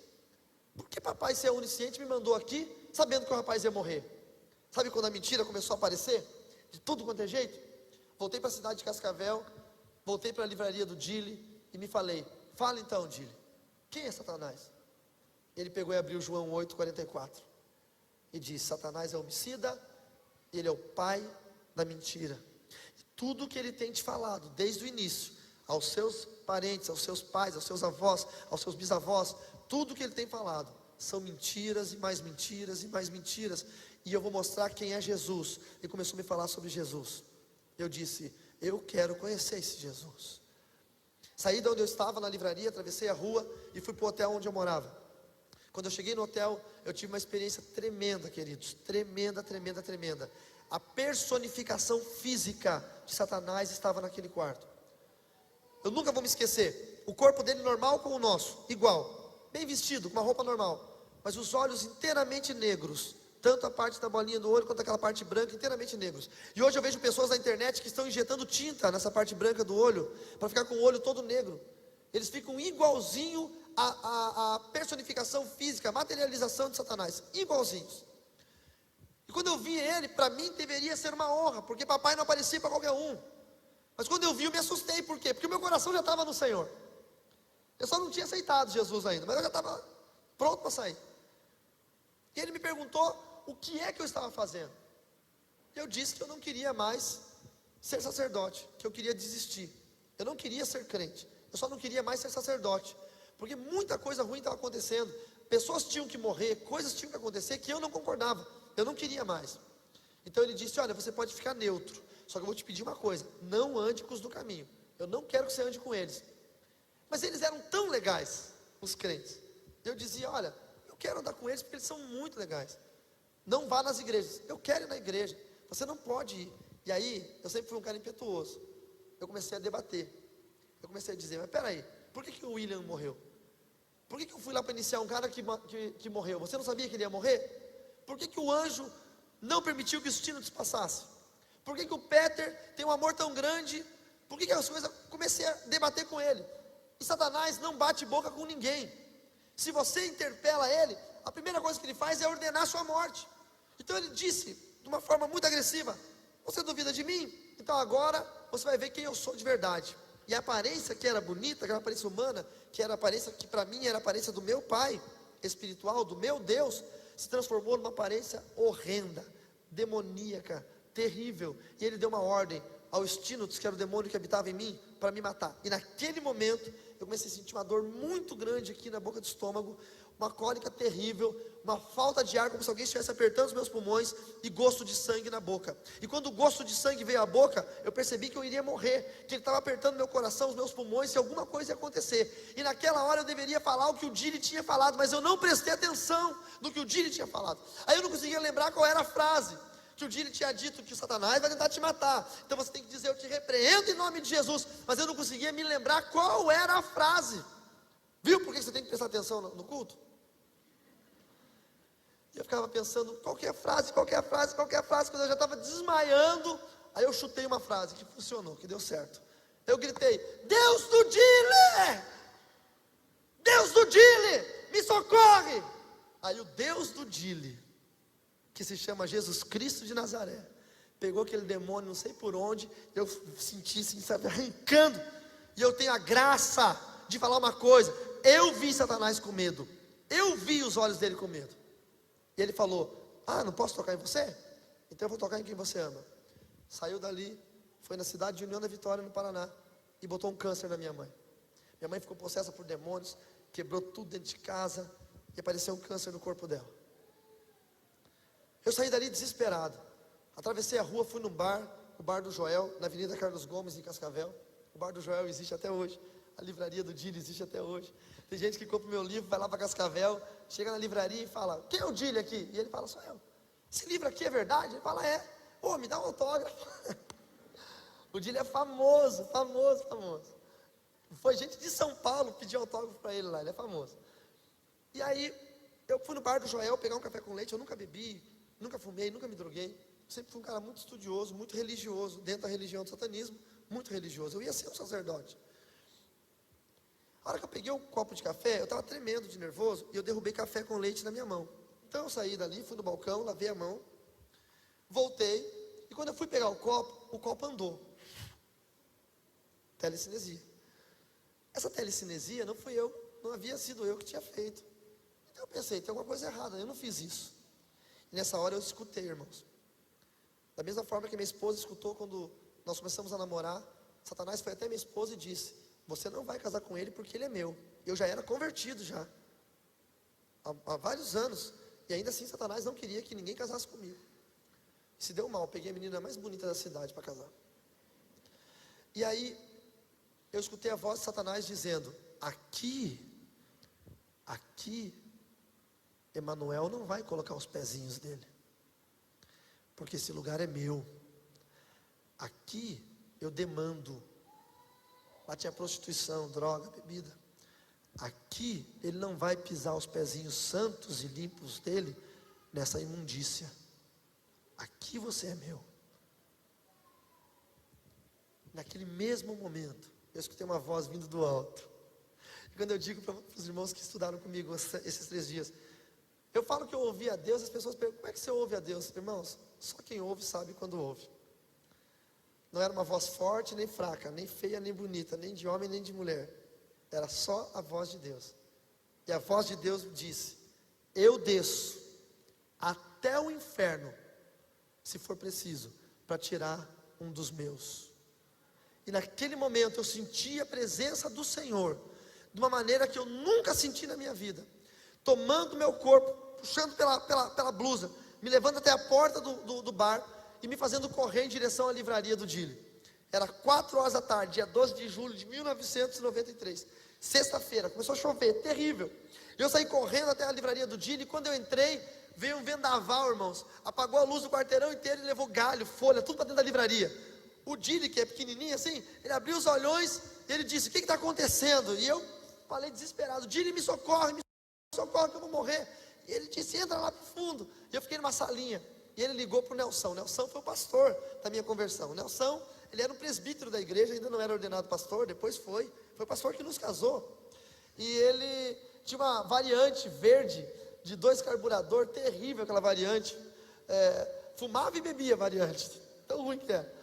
Por que papai, se é onisciente, me mandou aqui sabendo que o rapaz ia morrer? Sabe quando a mentira começou a aparecer? De tudo quanto é jeito. Voltei para a cidade de Cascavel, voltei para a livraria do Dili e me falei: fala então, Dili, quem é Satanás? Ele pegou e abriu João 8,44 e disse: Satanás é homicida, ele é o pai da mentira. Tudo que ele tem te falado desde o início, aos seus parentes, aos seus pais, aos seus avós, aos seus bisavós, tudo que ele tem falado são mentiras e mais mentiras e mais mentiras. E eu vou mostrar quem é Jesus. E começou a me falar sobre Jesus. Eu disse: eu quero conhecer esse Jesus. Saí de onde eu estava, na livraria, atravessei a rua e fui para o hotel onde eu morava. Quando eu cheguei no hotel, eu tive uma experiência tremenda, queridos. Tremenda, tremenda, tremenda. A personificação física de Satanás estava naquele quarto. Eu nunca vou me esquecer. O corpo dele normal com o nosso, igual, bem vestido, com uma roupa normal, mas os olhos inteiramente negros, tanto a parte da bolinha do olho quanto aquela parte branca, inteiramente negros. E hoje eu vejo pessoas na internet que estão injetando tinta nessa parte branca do olho, para ficar com o olho todo negro. Eles ficam igualzinho a personificação física, a materialização de Satanás, igualzinhos. E quando eu vi ele, para mim deveria ser uma honra, porque papai não aparecia para qualquer um. Mas quando eu vi, eu me assustei. Por quê? Porque o meu coração já estava no Senhor. Eu só não tinha aceitado Jesus ainda, mas eu já estava pronto para sair. E ele me perguntou o que é que eu estava fazendo. Eu disse que eu não queria mais ser sacerdote, que eu queria desistir. Eu não queria ser crente, eu só não queria mais ser sacerdote, porque muita coisa ruim estava acontecendo. Pessoas tinham que morrer, coisas tinham que acontecer que eu não concordava. Eu não queria mais. Então ele disse: olha, você pode ficar neutro, só que eu vou te pedir uma coisa: não ande com os do caminho. Eu não quero que você ande com eles. Mas eles eram tão legais, os crentes. Eu dizia: olha, eu quero andar com eles porque eles são muito legais. Não vá nas igrejas. Eu quero ir na igreja. Você não pode ir. E aí, eu sempre fui um cara impetuoso. Eu comecei a debater. Eu comecei a dizer: mas peraí, por que o William morreu? Por que eu fui lá para iniciar um cara que morreu? Você não sabia que ele ia morrer? Por que o anjo não permitiu que os títulos passassem? Por que o Peter tem um amor tão grande? Por que as coisas... Comecei a debater com ele. E Satanás não bate boca com ninguém. Se você interpela ele, a primeira coisa que ele faz é ordenar a sua morte. Então ele disse, de uma forma muito agressiva: você duvida de mim? Então agora você vai ver quem eu sou de verdade. E a aparência que era bonita, aquela aparência humana, que era a aparência que para mim era a aparência do meu pai espiritual, do meu Deus, se transformou numa aparência horrenda, demoníaca, terrível. E ele deu uma ordem ao Estínotos, que era o demônio que habitava em mim, para me matar. E naquele momento eu comecei a sentir uma dor muito grande aqui na boca do estômago, uma cólica terrível, uma falta de ar, como se alguém estivesse apertando os meus pulmões, e gosto de sangue na boca. E quando o gosto de sangue veio à boca, eu percebi que eu iria morrer, que ele estava apertando meu coração, os meus pulmões, se alguma coisa ia acontecer. E naquela hora eu deveria falar o que o Dili tinha falado, mas eu não prestei atenção no que o Dili tinha falado. Aí eu não conseguia lembrar qual era a frase. que o dia ele tinha dito que o Satanás vai tentar te matar. Então você tem que dizer: eu te repreendo em nome de Jesus. Mas eu não conseguia me lembrar qual era a frase. Viu por que você tem que prestar atenção no culto? E eu ficava pensando, qualquer frase, quando eu já estava desmaiando. Aí eu chutei uma frase que funcionou, que deu certo. Eu gritei: Deus do Dile! Deus do Dile, me socorre! Aí o Deus do Dile, que se chama Jesus Cristo de Nazaré, pegou aquele demônio, não sei por onde, eu senti assim, sabe, arrancando. E eu tenho a graça de falar uma coisa: eu vi Satanás com medo, eu vi os olhos dele com medo. E ele falou: ah, não posso tocar em você? Então eu vou tocar em quem você ama. Saiu dali, foi na cidade de União da Vitória, no Paraná, e botou um câncer na minha mãe. Minha mãe ficou possessa por demônios, quebrou tudo dentro de casa, e apareceu um câncer no corpo dela. Eu saí dali desesperado, atravessei a rua, fui no bar, o bar do Joel, na Avenida Carlos Gomes, em Cascavel. O bar do Joel existe até hoje, a livraria do Dile existe até hoje. Tem gente que compra o meu livro, vai lá para Cascavel, chega na livraria e fala: quem é o Dile aqui? E ele fala: sou eu. Esse livro aqui é verdade? Ele fala: é. Pô, me dá um autógrafo. O Dile é famoso. Foi gente de São Paulo pedir autógrafo para ele lá, ele é famoso. E aí, eu fui no bar do Joel pegar um café com leite. Eu nunca bebi, nunca fumei, nunca me droguei. Sempre fui um cara muito estudioso, muito religioso, dentro da religião do satanismo, muito religioso. Eu ia ser um sacerdote. A hora que eu peguei um copo de café, eu estava tremendo de nervoso, e eu derrubei café com leite na minha mão. Então eu saí dali, fui no balcão, lavei a mão, voltei, e quando eu fui pegar o copo andou. Telecinesia. Essa telecinesia não fui eu, não havia sido eu que tinha feito. Então eu pensei: tem alguma coisa errada, eu não fiz isso. E nessa hora eu escutei, irmãos. Da mesma forma que minha esposa escutou quando nós começamos a namorar, Satanás foi até minha esposa e disse: você não vai casar com ele porque ele é meu. Eu já era convertido já, há vários anos, e ainda assim Satanás não queria que ninguém casasse comigo. Se deu mal, peguei a menina mais bonita da cidade para casar. E aí, eu escutei a voz de Satanás dizendo: aqui, Emanuel não vai colocar os pezinhos dele, porque esse lugar é meu. Aqui, eu demando. Lá tinha prostituição, droga, bebida. Aqui, ele não vai pisar os pezinhos santos e limpos dele nessa imundícia. Aqui você é meu. Naquele mesmo momento, eu escutei uma voz vindo do alto. E quando eu digo para os irmãos que estudaram comigo esses 3 dias, eu falo que eu ouvi a Deus, as pessoas perguntam: como é que você ouve a Deus? Irmãos, só quem ouve sabe quando ouve. Não era uma voz forte nem fraca, nem feia nem bonita, nem de homem nem de mulher. Era só a voz de Deus. E a voz de Deus disse: eu desço até o inferno, se for preciso, para tirar um dos meus. E naquele momento eu senti a presença do Senhor de uma maneira que eu nunca senti na minha vida, tomando meu corpo, puxando pela blusa, me levando até a porta do bar e me fazendo correr em direção à livraria do Dile. Era 4 horas da tarde, dia 12 de julho de 1993, sexta-feira. Começou a chover, terrível. Eu saí correndo até a livraria do Dile, e quando eu entrei, veio um vendaval, irmãos, apagou a luz do quarteirão inteiro e levou galho, folha, tudo para dentro da livraria. O Dile, que é pequenininho assim, ele abriu os olhões e ele disse: o que está acontecendo? E eu falei desesperado: Dile, me socorre que eu vou morrer. E ele disse: entra lá para o fundo. E eu fiquei numa salinha, e ele ligou para o Nelson. Nelson foi o pastor da minha conversão. O Nelson, ele era um presbítero da igreja, ainda não era ordenado pastor, depois foi o pastor que nos casou. E ele tinha uma variante verde, de 2 carburador, terrível aquela variante, fumava e bebia a variante, tão ruim que era.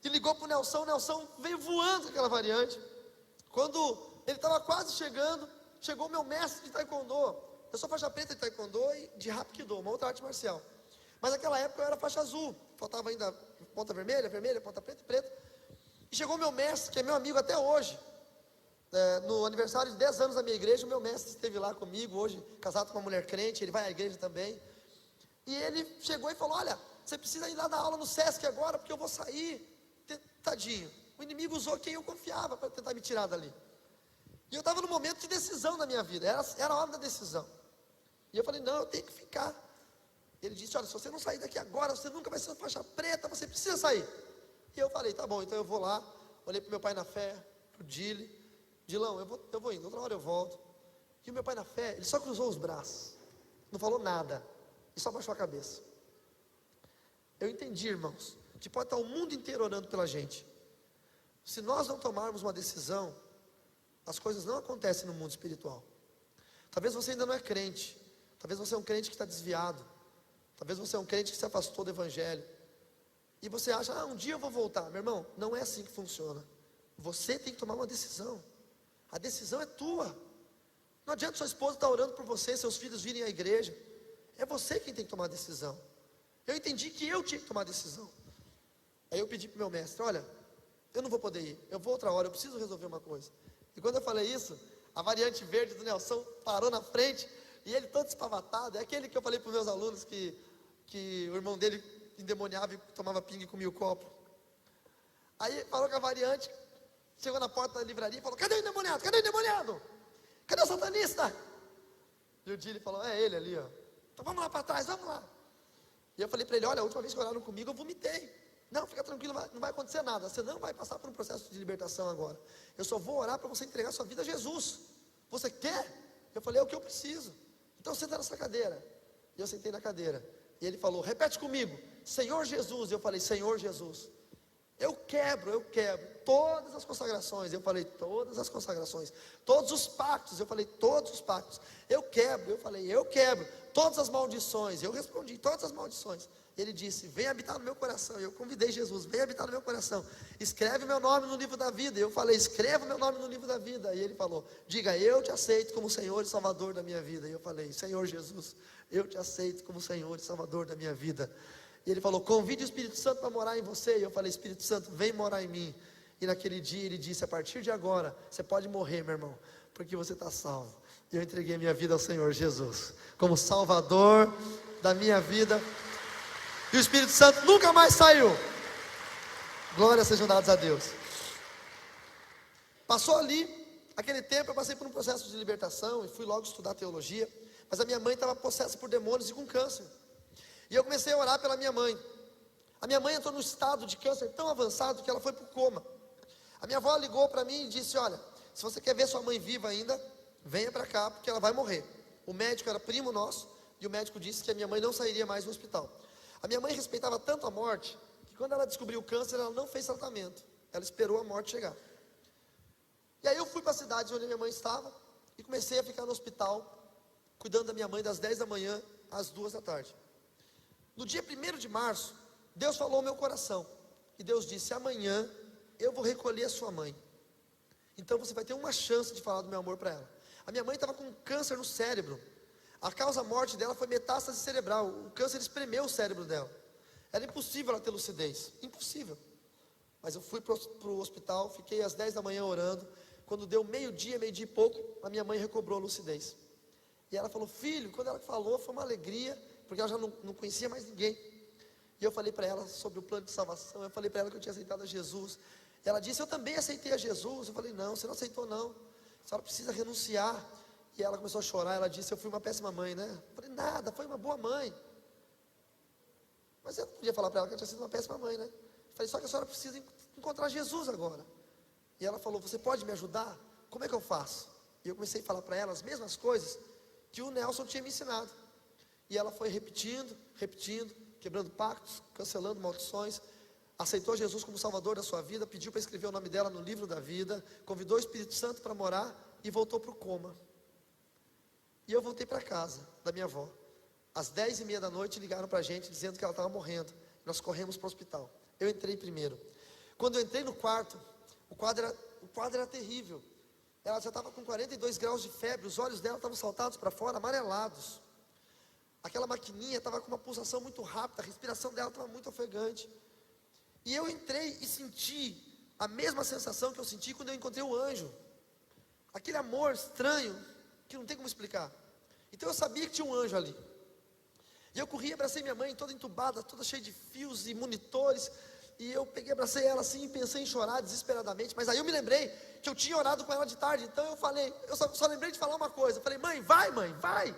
E ligou para o Nelson veio voando com aquela variante. Quando ele estava quase chegando, chegou o meu mestre de taekwondo. Eu sou faixa preta de taekwondo e de hapkido, uma outra arte marcial. Mas naquela época eu era faixa azul, faltava ainda ponta vermelha, ponta preta e preta. E chegou o meu mestre, que é meu amigo até hoje. No aniversário de 10 anos da minha igreja, o meu mestre esteve lá comigo, hoje casado com uma mulher crente, ele vai à igreja também. E ele chegou e falou: olha, você precisa ir lá dar aula no Sesc agora, porque eu vou sair. Tadinho, o inimigo usou quem eu confiava para tentar me tirar dali. E eu estava num momento de decisão na minha vida, era a hora da decisão. E eu falei: não, eu tenho que ficar. Ele disse: olha, se você não sair daqui agora, você nunca vai ser faixa preta, você precisa sair. E eu falei: tá bom, então eu vou lá. Olhei para o meu pai na fé, para o Dile: Dilão, eu vou indo, outra hora eu volto. E o meu pai na fé, ele só cruzou os braços, não falou nada, e só baixou a cabeça. Eu entendi, irmãos, que pode estar o mundo inteiro orando pela gente. Se nós não tomarmos uma decisão, as coisas não acontecem no mundo espiritual. Talvez você ainda não é crente, talvez você é um crente que está desviado, talvez você é um crente que se afastou do evangelho, e você acha: um dia eu vou voltar. Meu irmão, não é assim que funciona. Você tem que tomar uma decisão. A decisão é tua. Não adianta sua esposa estar orando por você, seus filhos virem à igreja. É você quem tem que tomar a decisão. Eu entendi que eu tinha que tomar a decisão. Aí eu pedi para o meu mestre: olha, eu não vou poder ir, eu vou outra hora, eu preciso resolver uma coisa. E quando eu falei isso, a variante verde do Nelson parou na frente, e ele todo espavatado. É aquele que eu falei para os meus alunos que o irmão dele endemoniava e tomava pinga e comia o copo. Aí falou com a variante, chegou na porta da livraria e falou: cadê o endemoniado? Cadê o endemoniado? Cadê o satanista? E o Dile falou: é ele ali, ó. Então vamos lá para trás, vamos lá. E eu falei para ele: olha, a última vez que oraram comigo eu vomitei. Não, fica tranquilo, não vai acontecer nada. Você não vai passar por um processo de libertação agora. Eu só vou orar para você entregar sua vida a Jesus. Você quer? Eu falei: é o que eu preciso. Então senta nessa cadeira. E eu sentei na cadeira. E ele falou: repete comigo: Senhor Jesus. E eu falei: Senhor Jesus. Eu quebro todas as consagrações. Eu falei: todas as consagrações. Todos os pactos. Eu falei: todos os pactos. Eu quebro todas as maldições. Eu respondi: todas as maldições. Ele disse: vem habitar no meu coração. Eu convidei Jesus: vem habitar no meu coração. Escreve meu nome no livro da vida. E eu falei: escreva meu nome no livro da vida. E ele falou: diga: eu te aceito como Senhor e Salvador da minha vida. E eu falei: Senhor Jesus, eu te aceito como Senhor e Salvador da minha vida. E ele falou: convide o Espírito Santo para morar em você. E eu falei: Espírito Santo, vem morar em mim. E naquele dia ele disse: a partir de agora, você pode morrer, meu irmão, porque você está salvo. E eu entreguei minha vida ao Senhor Jesus, como Salvador da minha vida. E o Espírito Santo nunca mais saiu. Glórias sejam dadas a Deus. Passou ali, aquele tempo eu passei por um processo de libertação e fui logo estudar teologia. Mas a minha mãe estava possessa por demônios e com câncer. E eu comecei a orar pela minha mãe. A minha mãe entrou num estado de câncer tão avançado que ela foi para o coma. A minha avó ligou para mim e disse: olha, se você quer ver sua mãe viva ainda, venha para cá, porque ela vai morrer. O médico era primo nosso, e o médico disse que a minha mãe não sairia mais do hospital. A minha mãe respeitava tanto a morte, que quando ela descobriu o câncer, ela não fez tratamento. Ela esperou a morte chegar. E aí eu fui para a cidade onde a minha mãe estava, e comecei a ficar no hospital, cuidando da minha mãe das 10 da manhã às 2 da tarde. No dia 1º de março, Deus falou ao meu coração, e Deus disse: amanhã eu vou recolher a sua mãe, então você vai ter uma chance de falar do meu amor para ela. A minha mãe estava com câncer no cérebro. A causa morte dela foi metástase cerebral. O câncer espremeu o cérebro dela. Era impossível ela ter lucidez, impossível. Mas eu fui para o hospital, fiquei às 10 da manhã orando. Quando deu meio-dia e pouco, a minha mãe recobrou a lucidez. E ela falou: filho, quando ela falou, foi uma alegria, porque ela já não conhecia mais ninguém. E eu falei para ela sobre o plano de salvação. Eu falei para ela que eu tinha aceitado a Jesus. Ela disse: eu também aceitei a Jesus. Eu falei: não, você não aceitou não, a senhora precisa renunciar. E ela começou a chorar. Ela disse: eu fui uma péssima mãe, né? Eu falei: nada, foi uma boa mãe. Mas eu não podia falar para ela que eu tinha sido uma péssima mãe, né? Eu falei: só que a senhora precisa encontrar Jesus agora. E ela falou: você pode me ajudar? Como é que eu faço? E eu comecei a falar para ela as mesmas coisas que o Nelson tinha me ensinado. E ela foi repetindo, quebrando pactos, cancelando maldições. Aceitou Jesus como Salvador da sua vida, pediu para escrever o nome dela no livro da vida, convidou o Espírito Santo para morar e voltou para o coma. E eu voltei para casa da minha avó. Às 10h30 da noite ligaram para a gente dizendo que ela estava morrendo. Nós corremos para o hospital. Eu entrei primeiro. Quando eu entrei no quarto, o quadro era terrível. Ela já estava com 42 graus de febre, os olhos dela estavam saltados para fora, amarelados. Aquela maquininha estava com uma pulsação muito rápida, a respiração dela estava muito ofegante. E eu entrei e senti a mesma sensação que eu senti quando eu encontrei o anjo. Aquele amor estranho, que não tem como explicar. Então eu sabia que tinha um anjo ali. E eu corri, abracei minha mãe, toda entubada, toda cheia de fios e monitores. E eu peguei, abracei ela assim e pensei em chorar desesperadamente. Mas aí eu me lembrei que eu tinha orado com ela de tarde. Então eu falei, eu só lembrei de falar uma coisa. Eu falei: mãe, vai, vai.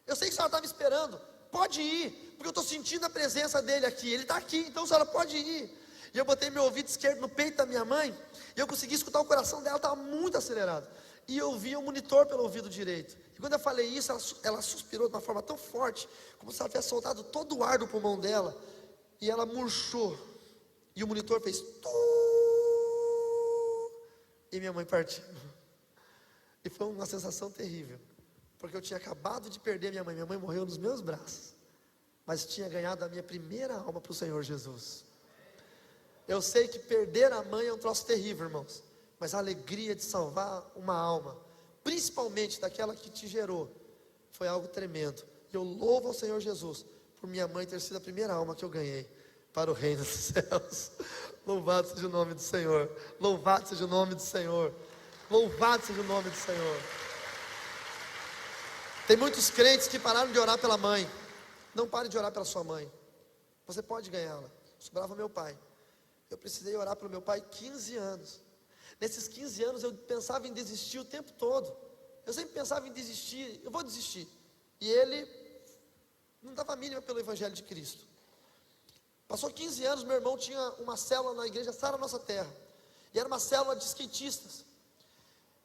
Eu sei que a senhora está me esperando, pode ir, porque eu estou sentindo a presença dele aqui, ele está aqui, então a senhora pode ir. E eu botei meu ouvido esquerdo no peito da minha mãe, e eu consegui escutar o coração dela, estava muito acelerado. E eu via o monitor pelo ouvido direito. E quando eu falei isso, ela suspirou de uma forma tão forte, como se ela tivesse soltado todo o ar do pulmão dela, e ela murchou. E o monitor fez tu, e minha mãe partiu. E foi uma sensação terrível, porque eu tinha acabado de perder minha mãe morreu nos meus braços, mas tinha ganhado a minha primeira alma para o Senhor Jesus. Eu sei que perder a mãe é um troço terrível, irmãos, mas a alegria de salvar uma alma, principalmente daquela que te gerou, foi algo tremendo. E eu louvo ao Senhor Jesus por minha mãe ter sido a primeira alma que eu ganhei para o reino dos céus. Louvado seja o nome do Senhor, louvado seja o nome do Senhor, louvado seja o nome do Senhor. Tem muitos crentes que pararam de orar pela mãe. Não pare de orar pela sua mãe, você pode ganhá-la. Sobrava meu pai, eu precisei orar pelo meu pai 15 anos. Nesses 15 anos eu pensava em desistir o tempo todo. Eu sempre pensava em desistir, eu vou desistir. E ele não dava a mínima pelo Evangelho de Cristo. Passou 15 anos, meu irmão tinha uma célula na igreja Sara Nossa Terra. E era uma célula de skatistas.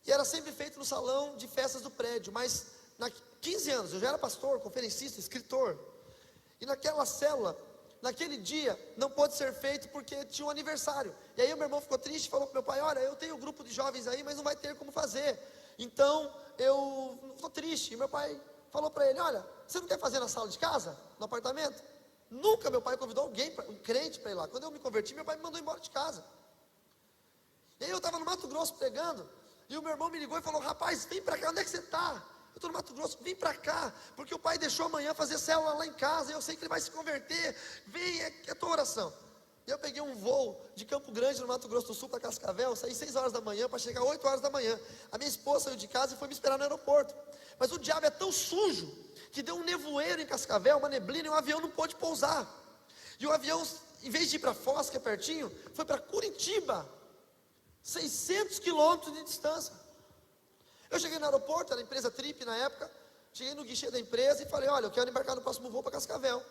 E era sempre feito no salão de festas do prédio. Mas 15 anos, eu já era pastor, conferencista, escritor. E naquela célula, naquele dia, não pôde ser feito porque tinha um aniversário. E aí o meu irmão ficou triste e falou para meu pai: olha, eu tenho um grupo de jovens aí, mas não vai ter como fazer. Então, eu estou triste. E meu pai falou para ele: olha, você não quer fazer na sala de casa? No apartamento? Nunca meu pai convidou alguém, um crente para ir lá. Quando eu me converti, meu pai me mandou embora de casa. E aí eu estava no Mato Grosso pregando, e o meu irmão me ligou e falou: rapaz, vem para cá, onde é que você está? Eu estou no Mato Grosso, vem para cá, porque o pai deixou amanhã fazer célula lá em casa, e eu sei que ele vai se converter, vem, é a tua oração. E eu peguei um voo de Campo Grande, no Mato Grosso do Sul, para Cascavel, saí 6 horas da manhã, para chegar 8 horas da manhã. A minha esposa saiu de casa e foi me esperar no aeroporto. Mas o diabo é tão sujo, que deu um nevoeiro em Cascavel, uma neblina, e o avião não pôde pousar. E o avião, em vez de ir para Foz, que é pertinho, foi para Curitiba, 600 quilômetros de distância. Eu cheguei no aeroporto, era a empresa Trip na época, cheguei no guichê da empresa e falei: olha, eu quero embarcar no próximo voo para Cascavel.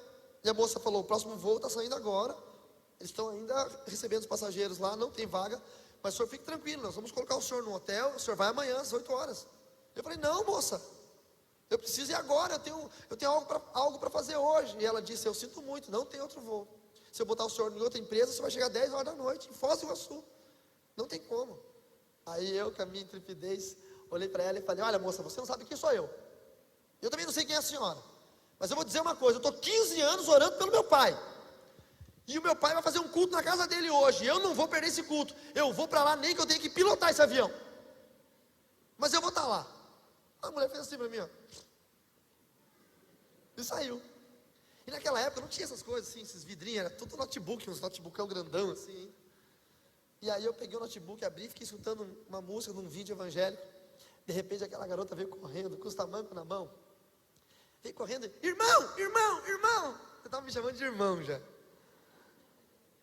E a moça falou: o próximo voo está saindo agora, eles estão ainda recebendo os passageiros lá, não tem vaga, mas o senhor fique tranquilo, nós vamos colocar o senhor no hotel, o senhor vai amanhã às 8 horas. Eu falei: não, moça, eu preciso ir agora, eu tenho algo para fazer hoje. E ela disse: eu sinto muito, não tem outro voo. Se eu botar o senhor em outra empresa, você vai chegar 10 horas da noite, em Foz do Iguaçu. Não tem como. Aí eu, com a minha intrepidez, olhei para ela e falei: olha, moça, você não sabe quem sou eu. Eu também não sei quem é a senhora. Mas eu vou dizer uma coisa: eu estou 15 anos orando pelo meu pai. E o meu pai vai fazer um culto na casa dele hoje. Eu não vou perder esse culto. Eu vou para lá, nem que eu tenha que pilotar esse avião. Mas eu vou estar lá. A mulher fez assim para mim, ó. E saiu. E naquela época não tinha essas coisas assim, esses vidrinhos, era tudo notebook, uns notebookão grandão assim, hein? E aí eu peguei o notebook, abri, fiquei escutando uma música num vídeo evangélico. De repente aquela garota veio correndo, com os tamancos na mão. Veio correndo: irmão, irmão, irmão. Eu estava me chamando de irmão já.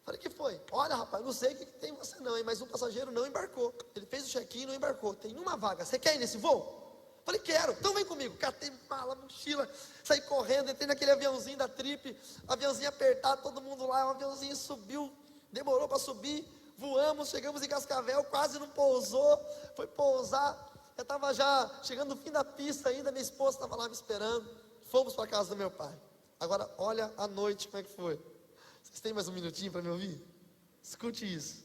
Falei: que foi? Olha, rapaz, não sei o que tem você não, hein, mas um passageiro não embarcou. Ele fez o check-in e não embarcou. Tem uma vaga, você quer ir nesse voo? Falei: quero, então vem comigo. Catei mala, mochila, saí correndo, entrei naquele aviãozinho da Trip, aviãozinho apertado, todo mundo lá, o aviãozinho subiu, demorou para subir, voamos, chegamos em Cascavel, quase não pousou, foi pousar, eu estava já chegando no fim da pista ainda, minha esposa estava lá me esperando, fomos para a casa do meu pai. Agora, olha a noite como é que foi. Vocês têm mais um minutinho para me ouvir? Escute isso.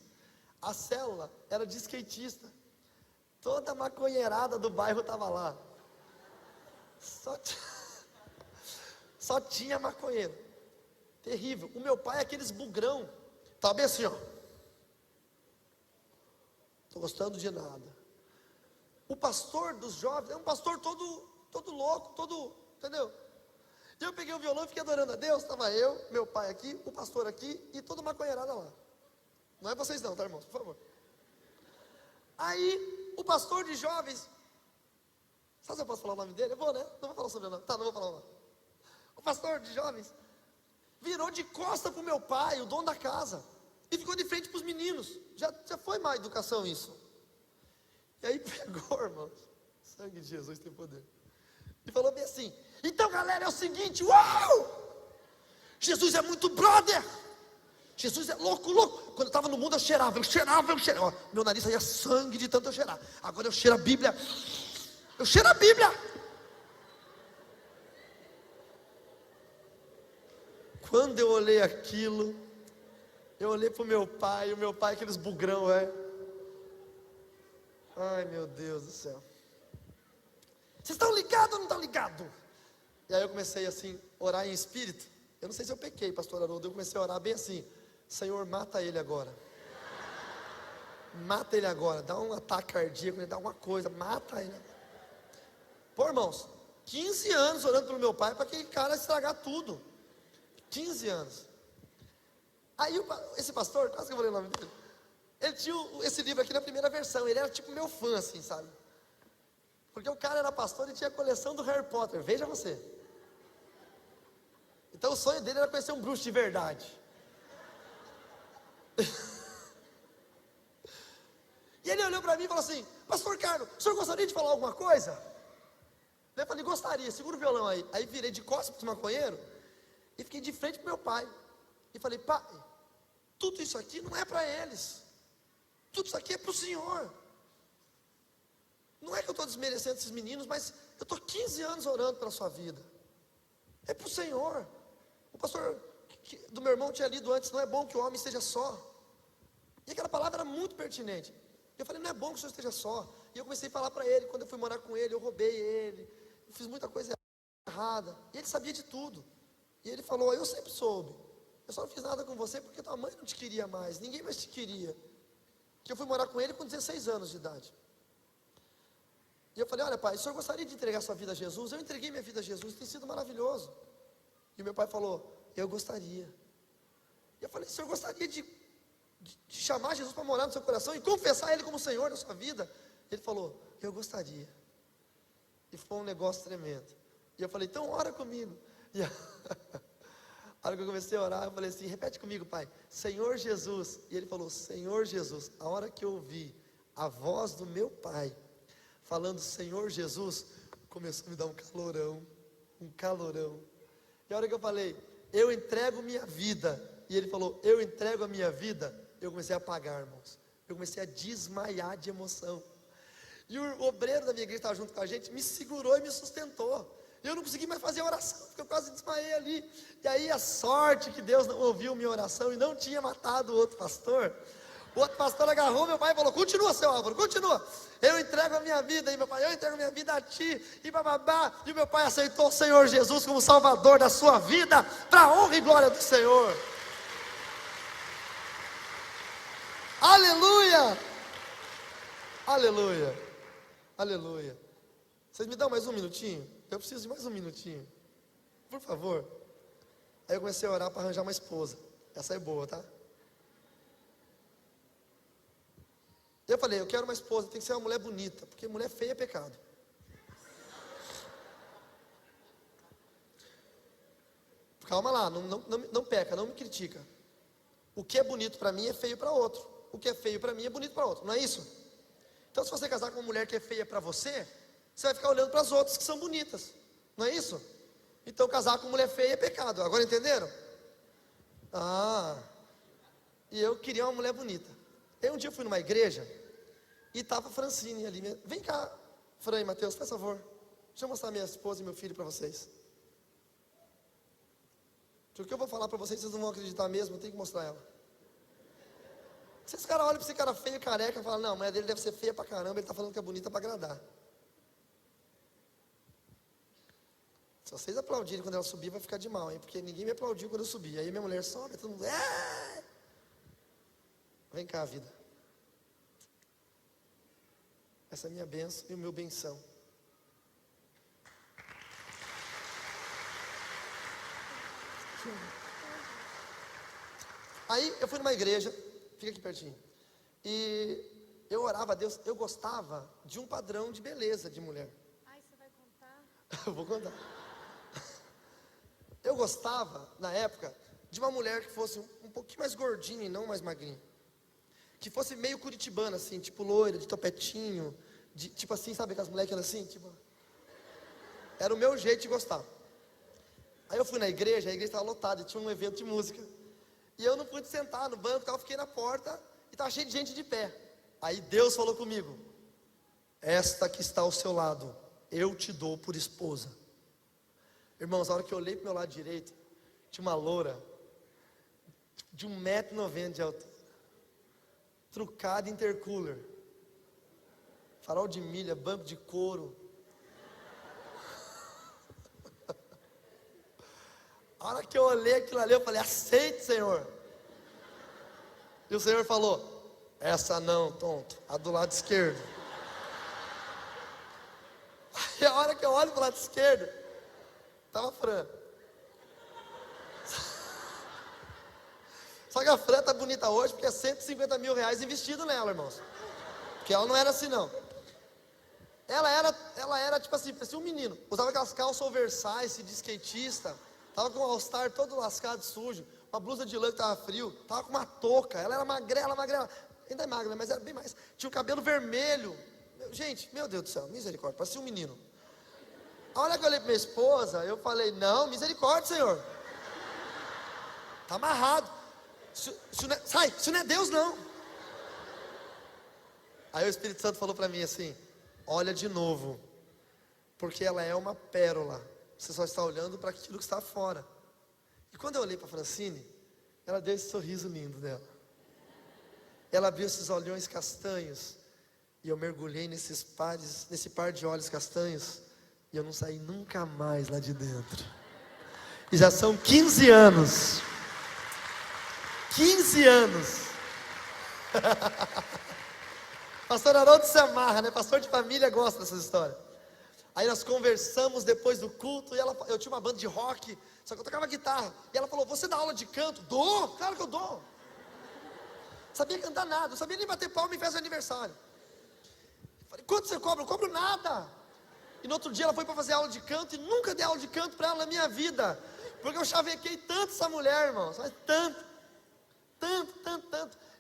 A célula era de skatista. Toda a maconheirada do bairro estava lá. Só tinha maconheiro. Terrível. O meu pai é aqueles bugrão. Estava bem assim, ó. Estou gostando de nada. O pastor dos jovens é um pastor todo louco, entendeu? E eu peguei o violão e fiquei adorando a Deus. Estava eu, meu pai aqui, o pastor aqui e toda uma maconheirada lá. Não é vocês não, tá, irmãos? Por favor. Aí, o pastor de jovens, sabe se eu posso falar o nome dele? Eu vou, né? Não vou falar sobre o nome. Tá, não vou falar o nome. O pastor de jovens virou de costa para o meu pai, o dono da casa, e ficou de frente para os meninos. Já foi má educação isso. E aí pegou, irmãos, sangue de Jesus tem poder. E falou bem assim: então galera, é o seguinte, uau! Jesus é muito brother! Jesus é louco, louco. Quando eu estava no mundo eu cheirava. Ó, meu nariz saía sangue de tanto eu cheirar. Agora eu cheiro a Bíblia. Eu cheiro a Bíblia. Quando eu olhei aquilo, eu olhei para o meu pai, aqueles bugrão, ai meu Deus do céu. Vocês estão ligados ou não estão ligados? E aí eu comecei assim, orar em espírito. Eu não sei se eu pequei, pastor Haroldo. Eu comecei a orar bem assim: Senhor, mata ele agora. Mata ele agora. Dá um ataque cardíaco, dá alguma coisa. Mata ele agora. Pô, irmãos, 15 anos orando pelo meu pai para aquele cara estragar tudo. 15 anos. Aí esse pastor, quase que eu vou ler o nome dele, ele tinha esse livro aqui na primeira versão. Ele era tipo meu fã, assim, sabe? Porque o cara era pastor e tinha a coleção do Harry Potter. Veja você. Então o sonho dele era conhecer um bruxo de verdade. E ele olhou para mim e falou assim: pastor Carlos, o senhor gostaria de falar alguma coisa? Eu falei: gostaria, segura o violão aí. Aí virei de costas para os maconheiros e fiquei de frente para meu pai. E falei: pai, tudo isso aqui não é para eles. Tudo isso aqui é para o Senhor. Não é que eu estou desmerecendo esses meninos, mas eu estou 15 anos orando pela sua vida. É para o Senhor. O pastor do meu irmão tinha lido antes: não é bom que o homem esteja só. E aquela palavra era muito pertinente. Eu falei: não é bom que o senhor esteja só. E eu comecei a falar para ele. Quando eu fui morar com ele, eu roubei ele, eu fiz muita coisa errada. E ele sabia de tudo. E ele falou: eu sempre soube. Eu só não fiz nada com você porque tua mãe não te queria mais, ninguém mais te queria. Que eu fui morar com ele com 16 anos de idade. E eu falei: olha pai, o senhor gostaria de entregar sua vida a Jesus? Eu entreguei minha vida a Jesus, tem sido maravilhoso. E o meu pai falou: eu gostaria. E eu falei: o senhor gostaria de chamar Jesus para morar no seu coração e confessar Ele como Senhor da sua vida? Ele falou: eu gostaria. E foi um negócio tremendo. E eu falei: então ora comigo. E a hora que eu comecei a orar, eu falei assim: repete comigo, pai, Senhor Jesus. E ele falou: Senhor Jesus. A hora que eu ouvi a voz do meu pai falando Senhor Jesus, começou a me dar um calorão. Um calorão. E a hora que eu falei: eu entrego minha vida, e ele falou: eu entrego a minha vida, eu comecei a apagar, irmãos. Eu comecei a desmaiar de emoção. E o obreiro da minha igreja estava junto com a gente, me segurou e me sustentou. Eu não consegui mais fazer a oração, porque eu quase desmaiei ali. E aí a sorte que Deus não ouviu minha oração e não tinha matado o outro pastor. O outro pastor agarrou meu pai e falou: continua, seu Álvaro, continua. Eu entrego a minha vida, e meu pai: eu entrego a minha vida a ti, e bababá. E o meu pai aceitou o Senhor Jesus como Salvador da sua vida, para a honra e glória do Senhor. Aleluia, aleluia, aleluia. Vocês me dão mais um minutinho? Eu preciso de mais um minutinho, por favor. Aí eu comecei a orar para arranjar uma esposa. Essa é boa, tá? Eu falei: eu quero uma esposa, tem que ser uma mulher bonita, porque mulher feia é pecado. Calma lá, não peca, não me critica. O que é bonito para mim é feio para outro. O que é feio para mim é bonito para outro, não é isso? Então se você casar com uma mulher que é feia para você, você vai ficar olhando para as outras que são bonitas, não é isso? Então casar com mulher feia é pecado, agora entenderam? E eu queria uma mulher bonita. Aí um dia eu fui numa igreja e estava a Francine ali. Vem cá, Fran e Mateus, por favor. Deixa eu mostrar minha esposa e meu filho para vocês. O que eu vou falar para vocês, vocês não vão acreditar mesmo, eu tenho que mostrar ela. Se esse cara olha para esse cara feio, careca, e fala: não, a mulher dele deve ser feia pra caramba, ele está falando que é bonita para agradar. Se vocês aplaudirem quando ela subir, vai ficar de mal, hein? Porque ninguém me aplaudiu quando eu subi. Aí minha mulher sobe, todo mundo... Vem cá, vida. Essa é a minha bênção e o meu benção. Aí eu fui numa igreja, fica aqui pertinho, e eu orava a Deus. Eu gostava de um padrão de beleza de mulher. Ai, você vai contar? Eu vou contar. Eu gostava, na época, de uma mulher que fosse um pouquinho mais gordinha e não mais magrinha. Que fosse meio curitibana, assim, tipo loira, de topetinho, tipo assim, sabe aquelas moleques assim, tipo... Era o meu jeito de gostar. Aí eu fui na igreja, a igreja estava lotada, e tinha um evento de música. E eu não pude sentar no banco, eu fiquei na porta e estava cheio de gente de pé. Aí Deus falou comigo: esta que está ao seu lado, eu te dou por esposa. Irmãos, a hora que eu olhei para o meu lado direito, tinha uma loura de 1,90 m de altura, trucada intercooler, farol de milha, banco de couro. A hora que eu olhei aquilo ali, eu falei: aceite, Senhor. E o Senhor falou: essa não, tonto, a do lado esquerdo. Aí a hora que eu olho para o lado esquerdo, estava a Fran. Só que a Fran tá bonita hoje porque é 150 mil reais investido nela, irmãos. Porque ela não era assim, não. Ela era tipo assim, parecia um menino. Usava aquelas calças oversize de skatista. Tava com um all-star todo lascado, sujo. Uma blusa de lã que tava frio. Tava com uma touca. Ela era magrela. Ainda é magra, mas era bem mais. Tinha o cabelo vermelho. Gente, meu Deus do céu, misericórdia. Parecia um menino. A hora que eu olhei pra minha esposa, eu falei: não, misericórdia, Senhor. Tá amarrado. Sai, isso não é Deus, não. Aí o Espírito Santo falou para mim assim: olha de novo, porque ela é uma pérola. Você só está olhando para aquilo que está fora. E quando eu olhei para Francine, ela deu esse sorriso lindo dela. Ela abriu esses olhões castanhos, e eu mergulhei nesse par de olhos castanhos, e eu não saí nunca mais lá de dentro. E já são 15 anos. 15 anos. Pastor Haroldo se amarra, né? Pastor de família gosta dessas histórias. Aí nós conversamos depois do culto, e eu tinha uma banda de rock, só que eu tocava guitarra. E ela falou: você dá aula de canto? Dou, claro que eu dou. Sabia cantar nada, não sabia nem bater palma em festa de aniversário. Falei: quanto você cobra? Eu cobro nada. E no outro dia ela foi para fazer aula de canto, e nunca dei aula de canto para ela na minha vida, porque eu chavequei tanto essa mulher, irmãos, mas tanto,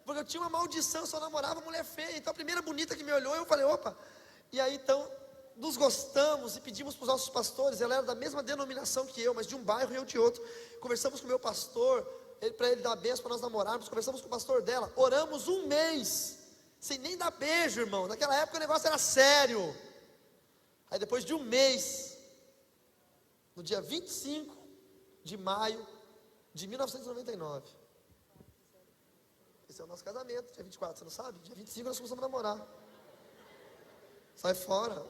porque eu tinha uma maldição, eu só namorava mulher feia. Então a primeira bonita que me olhou, eu falei: opa. E aí então nos gostamos e pedimos para os nossos pastores. Ela era da mesma denominação que eu, mas de um bairro e eu de outro. Conversamos com o meu pastor, para ele dar beijo para nós namorarmos. Conversamos com o pastor dela, oramos um mês, sem nem dar beijo, irmão. Naquela época o negócio era sério. Aí depois de um mês, no dia 25 de maio de 1999, esse é o nosso casamento, dia 24, você não sabe? Dia 25 nós começamos a namorar. Sai fora.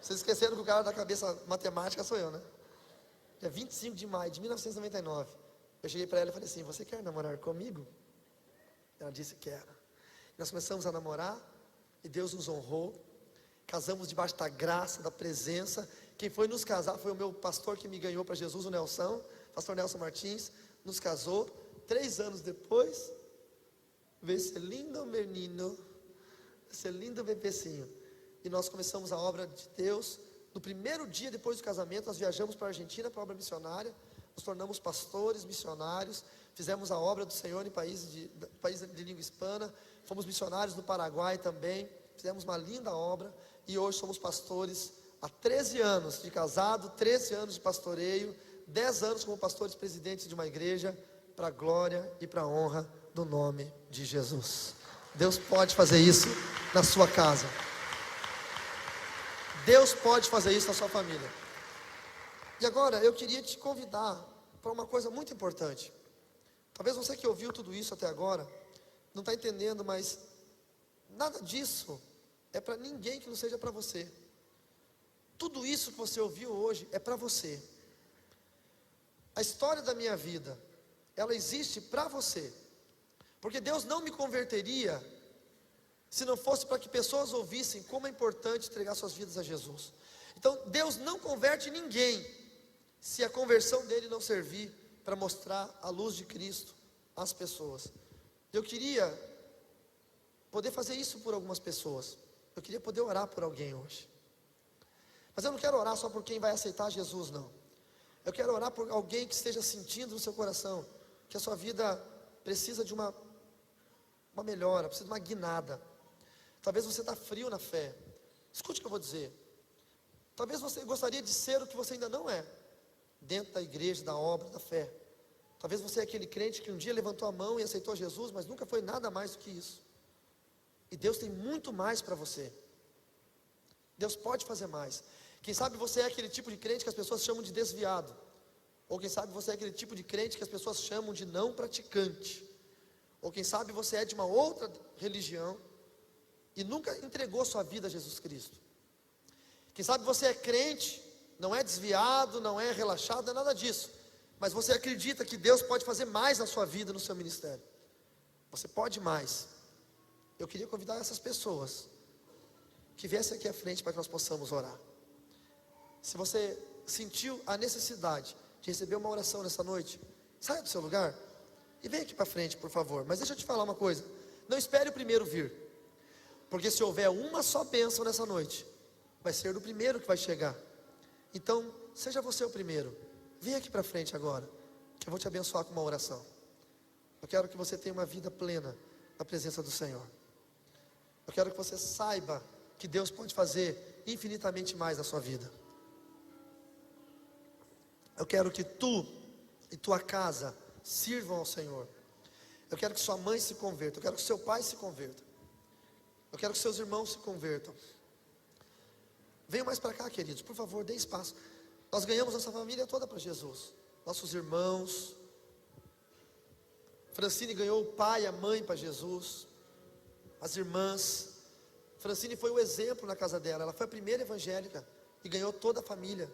Vocês esqueceram que o cara da cabeça matemática sou eu, né? Dia 25 de maio de 1999, eu cheguei para ela e falei assim: você quer namorar comigo? Ela disse: quero. Nós começamos a namorar, e Deus nos honrou. Casamos debaixo da graça, da presença. Quem foi nos casar foi o meu pastor que me ganhou para Jesus, o Nelson, pastor Nelson Martins. Nos casou. 3 anos depois, veio esse lindo menino, esse lindo bebecinho. E nós começamos a obra de Deus. No primeiro dia depois do casamento, nós viajamos para a Argentina para a obra missionária. Nos tornamos pastores, missionários. Fizemos a obra do Senhor em países de língua hispana. Fomos missionários no Paraguai também. Fizemos uma linda obra. E hoje somos pastores há 13 anos de casado, 13 anos de pastoreio, 10 anos como pastores presidentes de uma igreja, para a glória e para a honra do nome de Jesus. Deus pode fazer isso na sua casa. Deus pode fazer isso na sua família. E agora eu queria te convidar para uma coisa muito importante. Talvez você que ouviu tudo isso até agora não está entendendo, mas nada disso é para ninguém que não seja para você. Tudo isso que você ouviu hoje é para você. A história da minha vida, ela existe para você. Porque Deus não me converteria se não fosse para que pessoas ouvissem como é importante entregar suas vidas a Jesus. Então Deus não converte ninguém se a conversão dele não servir para mostrar a luz de Cristo às pessoas. Eu queria poder fazer isso por algumas pessoas. Eu queria poder orar por alguém hoje. Mas eu não quero orar só por quem vai aceitar Jesus, não. Eu quero orar por alguém que esteja sentindo no seu coração que a sua vida precisa de uma melhora, precisa de uma guinada. Talvez você está frio na fé. Escute o que eu vou dizer. Talvez você gostaria de ser o que você ainda não é, dentro da igreja, da obra, da fé. Talvez você é aquele crente que um dia levantou a mão e aceitou Jesus, mas nunca foi nada mais do que isso. E Deus tem muito mais para você. Deus pode fazer mais. Quem sabe você é aquele tipo de crente que as pessoas chamam de desviado. Ou quem sabe você é aquele tipo de crente que as pessoas chamam de não praticante. Ou quem sabe você é de uma outra religião e nunca entregou sua vida a Jesus Cristo. Quem sabe você é crente, não é desviado, não é relaxado, não é nada disso. Mas você acredita que Deus pode fazer mais na sua vida, no seu ministério. Você pode mais. Eu queria convidar essas pessoas que viessem aqui à frente para que nós possamos orar. Se você sentiu a necessidade de receber uma oração nessa noite, saia do seu lugar e venha aqui para frente, por favor. Mas deixa eu te falar uma coisa: não espere o primeiro vir, porque se houver uma só bênção nessa noite, vai ser do primeiro que vai chegar. Então, seja você o primeiro. Venha aqui para frente agora, que eu vou te abençoar com uma oração. Eu quero que você tenha uma vida plena na presença do Senhor. Eu quero que você saiba que Deus pode fazer infinitamente mais na sua vida. Eu quero que tu e tua casa sirvam ao Senhor. Eu quero que sua mãe se converta. Eu quero que seu pai se converta. Eu quero que seus irmãos se convertam. Venham mais para cá, queridos, por favor, dê espaço. Nós ganhamos nossa família toda para Jesus. Nossos irmãos. Francine ganhou o pai e a mãe para Jesus. As irmãs. Francine foi o exemplo na casa dela. Ela foi a primeira evangélica e ganhou toda a família.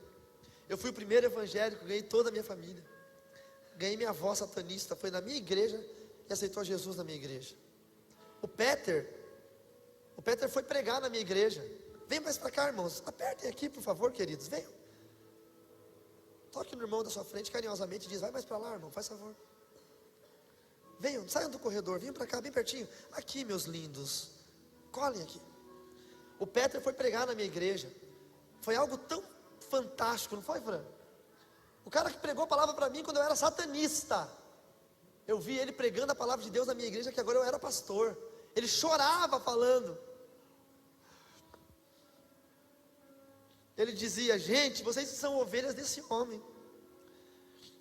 Eu fui o primeiro evangélico, ganhei toda a minha família. Ganhei minha avó satanista, foi na minha igreja e aceitou Jesus na minha igreja. O Peter foi pregar na minha igreja. Vem mais para cá, irmãos. Apertem aqui, por favor, queridos. Venham. Toque no irmão da sua frente carinhosamente e diz: vai mais para lá, irmão, faz favor. Venham, saiam do corredor, venham para cá, bem pertinho. Aqui, meus lindos. Colhem aqui. O Peter foi pregar na minha igreja. Foi algo tão fantástico, não foi, Fran? O cara que pregou a palavra para mim quando eu era satanista. Eu vi ele pregando a palavra de Deus na minha igreja, que agora eu era pastor. Ele chorava falando. Ele dizia: gente, vocês são ovelhas desse homem.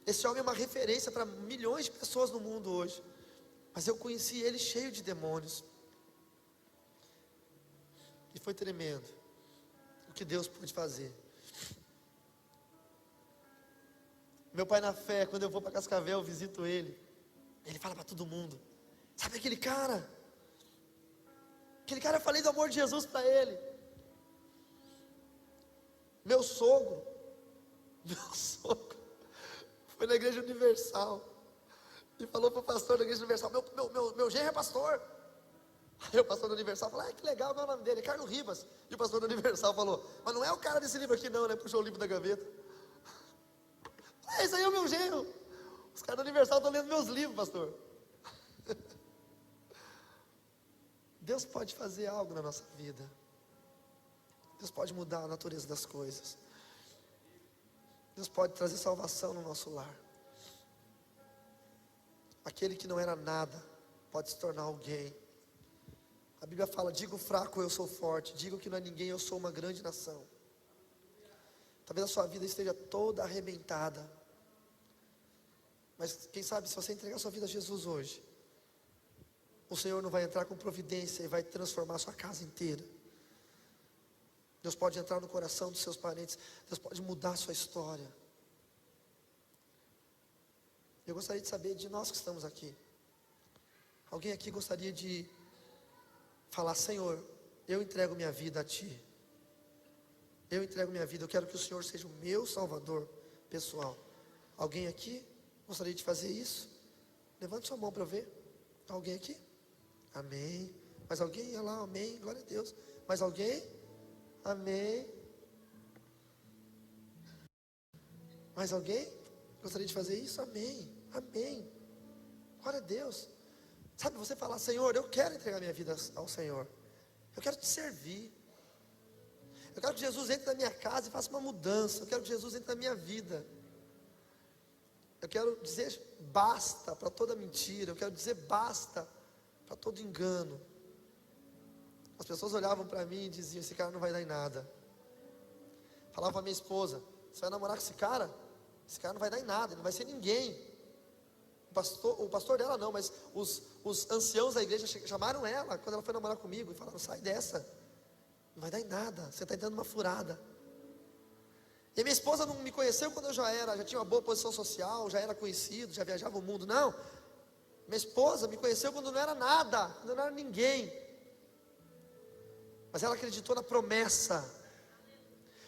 Esse homem é uma referência para milhões de pessoas no mundo hoje. Mas eu conheci ele cheio de demônios. E foi tremendo o que Deus pôde fazer. Meu pai na fé, quando eu vou para Cascavel, eu visito ele. Ele fala para todo mundo: sabe aquele cara? Aquele cara, eu falei do amor de Jesus para ele. Meu sogro foi na Igreja Universal e falou para o pastor da Igreja Universal: meu genro é pastor. Aí o pastor da Universal falou: que legal, qual é o nome dele? Carlos Ribas. E o pastor da Universal falou: mas não é o cara desse livro aqui não, né? Puxou o livro da gaveta. Esse aí é o meu genro. Os caras da Universal estão lendo meus livros, pastor. Deus pode fazer algo na nossa vida. Deus pode mudar a natureza das coisas. Deus pode trazer salvação no nosso lar. Aquele que não era nada pode se tornar alguém. A Bíblia fala: diga o fraco, eu sou forte. Diga o que não é ninguém, eu sou uma grande nação. Talvez a sua vida esteja toda arrebentada, mas quem sabe, se você entregar a sua vida a Jesus hoje, o Senhor não vai entrar com providência e vai transformar a sua casa inteira. Deus pode entrar no coração dos seus parentes. Deus pode mudar a sua história. Eu gostaria de saber de nós que estamos aqui. Alguém aqui gostaria de falar: Senhor, eu entrego minha vida a Ti. Eu entrego minha vida, eu quero que o Senhor seja o meu Salvador pessoal. Alguém aqui gostaria de fazer isso? Levante sua mão para eu ver. Alguém aqui? Amém. Mais alguém? Olha lá, amém, glória a Deus. Mais alguém? Amém. Mais alguém? Gostaria de fazer isso? Amém. Amém. Glória a Deus. Sabe, você falar: Senhor, eu quero entregar minha vida ao Senhor. Eu quero te servir. Eu quero que Jesus entre na minha casa e faça uma mudança. Eu quero que Jesus entre na minha vida. Eu quero dizer basta para toda mentira. Eu quero dizer basta para todo engano. As pessoas olhavam para mim e diziam: esse cara não vai dar em nada. Falava para minha esposa: você vai namorar com esse cara? Esse cara não vai dar em nada, ele não vai ser ninguém. O pastor dela não, mas os anciãos da igreja chamaram ela quando ela foi namorar comigo e falaram: sai dessa, não vai dar em nada, você está entrando numa furada. E a minha esposa não me conheceu quando eu já tinha uma boa posição social, já era conhecido, já viajava o mundo. Não, minha esposa me conheceu quando não era nada, quando eu não era ninguém. Mas ela acreditou na promessa.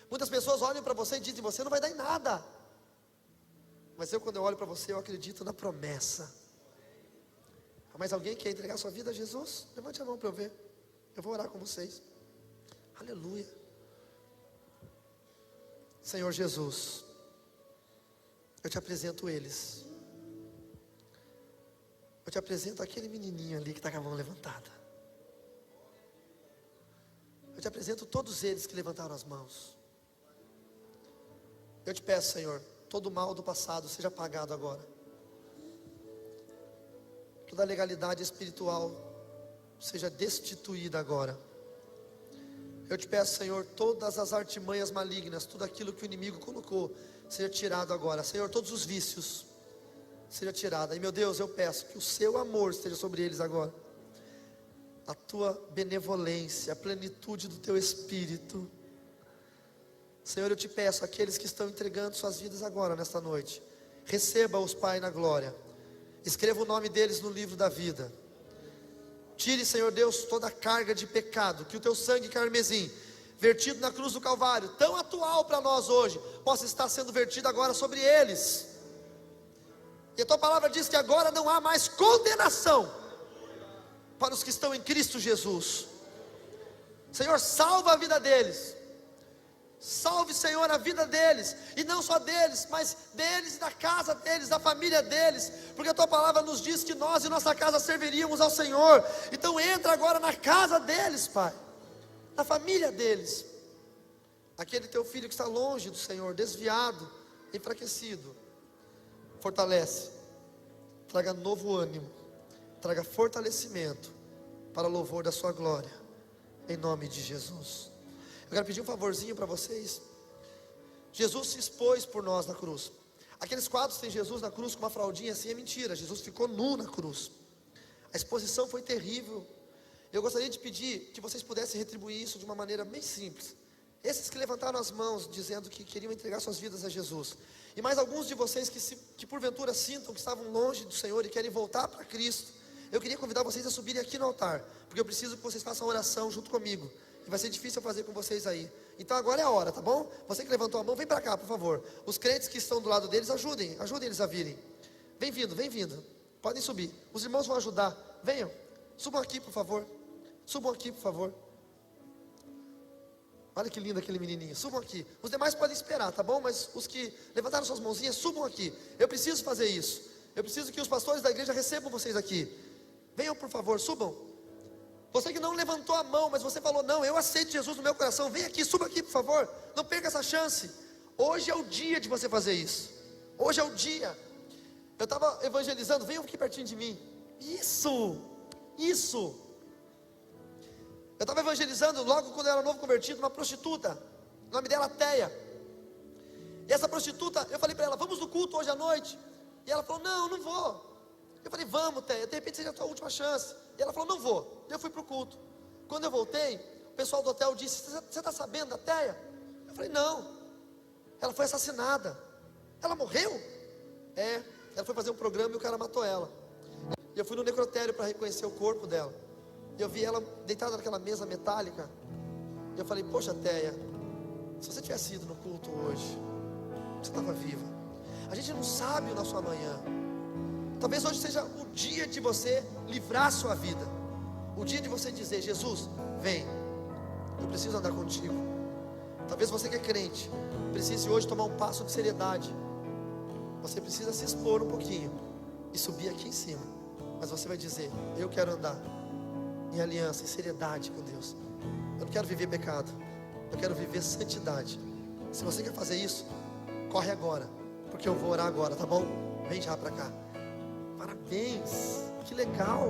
Muitas pessoas olham para você e dizem: você não vai dar em nada. Mas quando eu olho para você, eu acredito na promessa. Mas alguém quer entregar sua vida a Jesus? Levante a mão para eu ver. Eu vou orar com vocês. Aleluia. Senhor Jesus, eu te apresento eles. Eu te apresento aquele menininho ali que está com a mão levantada. Eu te apresento todos eles que levantaram as mãos. Eu te peço, Senhor, todo o mal do passado seja apagado agora. Toda a legalidade espiritual seja destituída agora. Eu te peço, Senhor, todas as artimanhas malignas, tudo aquilo que o inimigo colocou, seja tirado agora. Senhor, todos os vícios, seja tirado. E meu Deus, eu peço que o seu amor esteja sobre eles agora. A tua benevolência, a plenitude do teu Espírito. Senhor, eu te peço, aqueles que estão entregando suas vidas agora, nesta noite, receba-os, Pai, na glória. Escreva o nome deles no livro da vida. Tire, Senhor Deus, toda a carga de pecado, que o teu sangue carmesim, vertido na cruz do Calvário, tão atual para nós hoje, possa estar sendo vertido agora sobre eles. E a tua palavra diz que agora não há mais condenação para os que estão em Cristo Jesus. Senhor, salva a vida deles. Salve, Senhor, a vida deles, e não só deles, mas deles e da casa deles, da família deles, porque a tua palavra nos diz que nós e nossa casa serviríamos ao Senhor. Então entra agora na casa deles, Pai, na família deles. Aquele teu filho que está longe do Senhor, desviado, enfraquecido, fortalece, traga novo ânimo, traga fortalecimento para o louvor da sua glória, em nome de Jesus. Eu quero pedir um favorzinho para vocês. Jesus se expôs por nós na cruz. Aqueles quadros tem Jesus na cruz com uma fraldinha assim, é mentira. Jesus ficou nu na cruz. A exposição foi terrível. Eu gostaria de pedir que vocês pudessem retribuir isso de uma maneira bem simples. Esses que levantaram as mãos dizendo que queriam entregar suas vidas a Jesus, e mais alguns de vocês que porventura sintam que estavam longe do Senhor e querem voltar para Cristo, eu queria convidar vocês a subirem aqui no altar, porque eu preciso que vocês façam oração junto comigo. E vai ser difícil eu fazer com vocês aí. Então agora é a hora, tá bom? Você que levantou a mão, vem para cá, por favor. Os crentes que estão do lado deles, ajudem eles a virem. Vem vindo. Podem subir. Os irmãos vão ajudar. Venham. Subam aqui, por favor. Olha que lindo aquele menininho. Subam aqui. Os demais podem esperar, tá bom? Mas os que levantaram suas mãozinhas, subam aqui. Eu preciso fazer isso. Eu preciso que os pastores da igreja recebam vocês aqui. Venham, por favor, subam. Você que não levantou a mão, mas você falou: não, eu aceito Jesus no meu coração, vem aqui, suba aqui, por favor. Não perca essa chance. Hoje é o dia de você fazer isso. Hoje é o dia. Eu estava evangelizando, venham aqui pertinho de mim. Isso. Eu estava evangelizando logo quando eu era novo convertido, uma prostituta. O nome dela Teia. E essa prostituta, eu falei para ela: vamos no culto hoje à noite. E ela falou: não vou. Eu falei: vamos, Teia, de repente seja a tua última chance. E ela falou: não vou. Eu fui para o culto. Quando eu voltei, o pessoal do hotel disse: você está sabendo da Teia? Eu falei: não. Ela foi assassinada. Ela morreu? Ela foi fazer um programa e o cara matou ela. E eu fui no necrotério para reconhecer o corpo dela. E eu vi ela deitada naquela mesa metálica. E eu falei: poxa, Teia, se você tivesse ido no culto hoje, você estava viva. A gente não sabe o nosso amanhã. Talvez hoje seja o dia de você livrar a sua vida. O dia de você dizer: Jesus, vem, eu preciso andar contigo. Talvez você que é crente precise hoje tomar um passo de seriedade. Você precisa se expor um pouquinho e subir aqui em cima. Mas você vai dizer: eu quero andar em aliança, em seriedade com Deus. Eu não quero viver pecado, eu quero viver santidade. Se você quer fazer isso, corre agora, porque eu vou orar agora, tá bom? Vem já para cá. Parabéns, que legal.